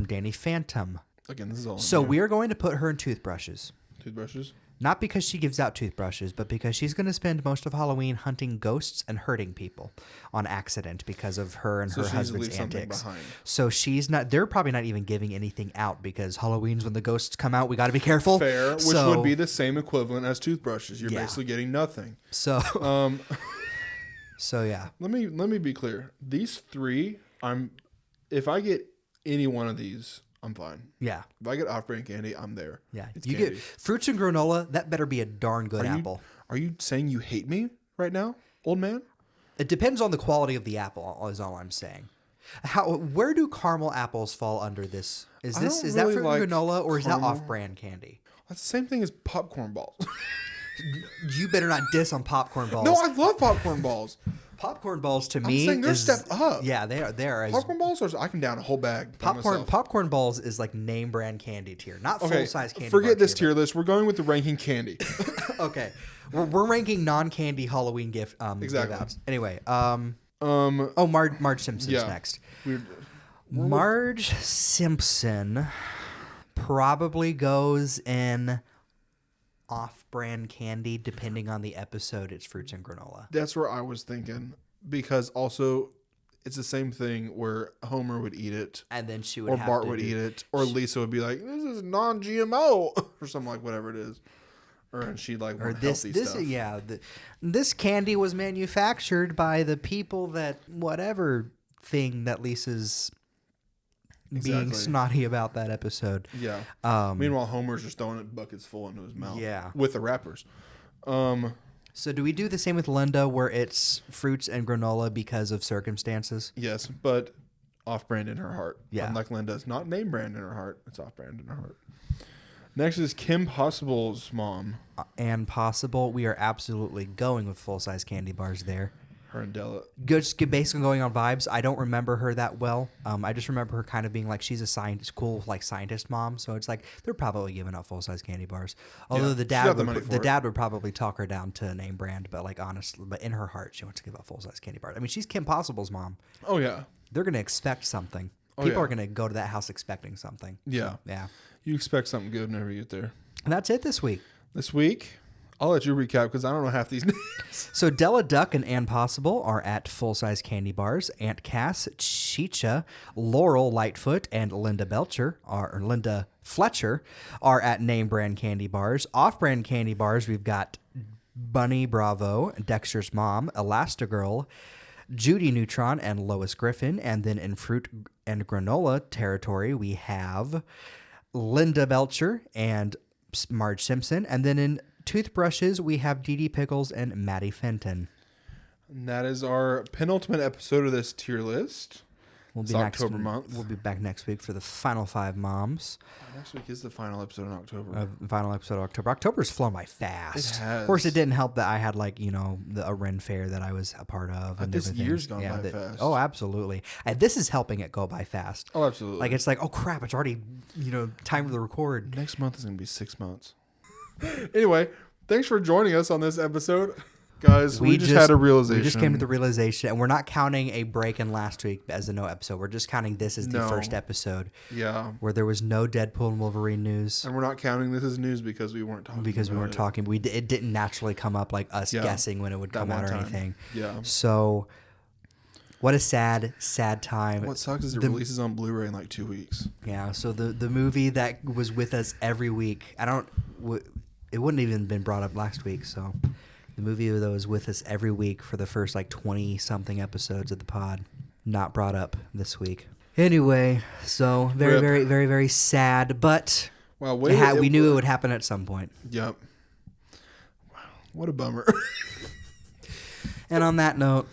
Danny Phantom. Again, this is all on So you. we are going to put her in toothbrushes. Toothbrushes? Not because she gives out toothbrushes, but because she's going to spend most of Halloween hunting ghosts and hurting people on accident because of her and her husband's antics. So they're probably not even giving anything out because Halloween's when the ghosts come out. We got to be careful. Fair, which would be the same equivalent as toothbrushes. You're basically getting nothing. So, so yeah. Let me be clear. These three, if I get any one of these, I'm fine. Yeah. If I get off-brand candy, I'm there. Yeah. It's you candy. get fruits and granola, that better be a darn good apple. Are you saying you hate me right now, old man? It depends on the quality of the apple, is all I'm saying. Where do caramel apples fall under this? Is that fruit and granola or is that off-brand candy? That's the same thing as popcorn balls. You better not diss on popcorn balls. No, I love popcorn balls. Popcorn balls to me, saying they're step up. Yeah, they are. Popcorn balls, I can down a whole bag. Popcorn balls is like name brand candy tier, not full size candy. Forget this tier list. We're going with the ranking candy. Okay, we're ranking non-candy Halloween gift exactly. Gift outs. Anyway, Marge Simpson's next. Marge Simpson probably goes in off-brand candy, depending on the episode. It's fruits and granola. That's where I was thinking, because also it's the same thing where Homer would eat it, and then she would, or Bart would eat it, or Lisa would be like, "This is non-GMO," or something like whatever it is, or she'd like want healthy stuff. This candy was manufactured by the people that whatever thing that Lisa's. Being snotty about that episode. Yeah. Meanwhile, Homer's just throwing it buckets full into his mouth. Yeah. With the wrappers. So do we do the same with Linda, where it's fruits and granola because of circumstances? Yes, but off-brand in her heart. Yeah. Unlike Linda's, not name brand in her heart. It's off-brand in her heart. Next is Kim Possible's mom. And Possible. We are absolutely going with full-size candy bars there. Her and Della. Just basically going on vibes. I don't remember her that well. I just remember her kind of being like, she's a cool scientist mom. So it's like they're probably giving out full size candy bars. Although the dad would probably talk her down to name brand, but honestly, but in her heart, she wants to give out full size candy bars. I mean, she's Kim Possible's mom. Oh yeah. They're gonna expect something. People are gonna go to that house expecting something. Yeah. Yeah. You expect something good whenever you get there. And that's it this week. I'll let you recap because I don't know half these names. So Della Duck and Ann Possible are at full-size candy bars. Aunt Cass, Chicha, Laurel Lightfoot, and Linda Fletcher are at name brand candy bars. Off-brand candy bars, we've got Bunny Bravo, Dexter's mom, Elastigirl, Judy Neutron, and Lois Griffin. And then in fruit and granola territory, we have Linda Belcher and Marge Simpson. And then in toothbrushes, we have Dee Dee Pickles and Maddie Fenton. And that is our penultimate episode of this tier list. It's October month. We'll be back next week for the final 5 moms. Next week is the final episode in October. Final episode of October. October's flown by fast. It has. Of course, it didn't help that I had a Ren fair that I was a part of. And this year's gone by fast. Oh, absolutely. And this is helping it go by fast. Oh, absolutely. It's like, oh crap, it's already time to record. Next month is going to be 6 months. Anyway, thanks for joining us on this episode. Guys, we just had a realization. We just came to the realization, and we're not counting a break in last week as a no episode. We're just counting this as the first episode. Yeah. Where there was no Deadpool and Wolverine news. And we're not counting this as news because we weren't talking It didn't naturally come up like us guessing when it would come out or anything. Yeah. So, what a sad, sad time. What sucks is it releases on Blu-ray in 2 weeks. Yeah, so the movie that was with us every week, it wouldn't even been brought up last week, so... The movie that was with us every week for the first 20-something episodes of the pod not brought up this week. Anyway, so very, Rip. very, very, very sad, but Wow, we knew it would happen at some point. Yep. Wow, what a bummer. And on that note,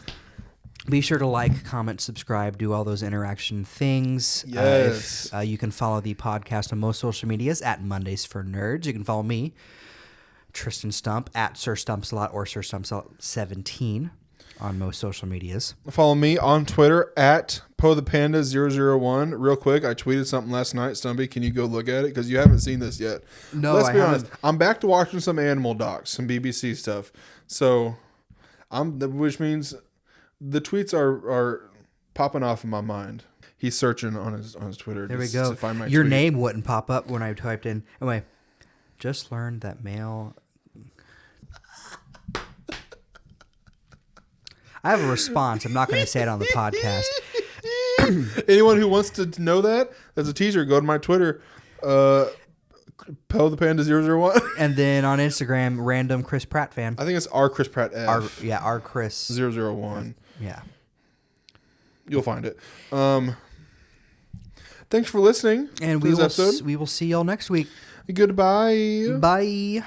be sure to like, comment, subscribe, do all those interaction things. Yes. You can follow the podcast on most social medias at Mondays for Nerds. You can follow me, Tristan Stump, at Sir Stumps a lot or Sir Stumps 17 on most social medias. Follow me on Twitter at PoThePanda001. Real quick, I tweeted something last night. Stumpy, can you go look at it? Because you haven't seen this yet. No, Let's be I honest. haven't. I'm back to watching some animal docs, some BBC stuff. So, which means the tweets are popping off in my mind. He's searching on his Twitter. There we go. To find my Your tweet. name wouldn't pop up when I typed in. Anyway, just learned that male. I have a response. I'm not going to say it on the podcast. Anyone who wants to know that, as a teaser, go to my Twitter, PoThePanda001. And then on Instagram, random Chris Pratt fan. I think it's R Chris Pratt F. R Chris 001. Yeah. You'll find it. Thanks for listening. And to this episode. we will see y'all next week. Goodbye. Bye.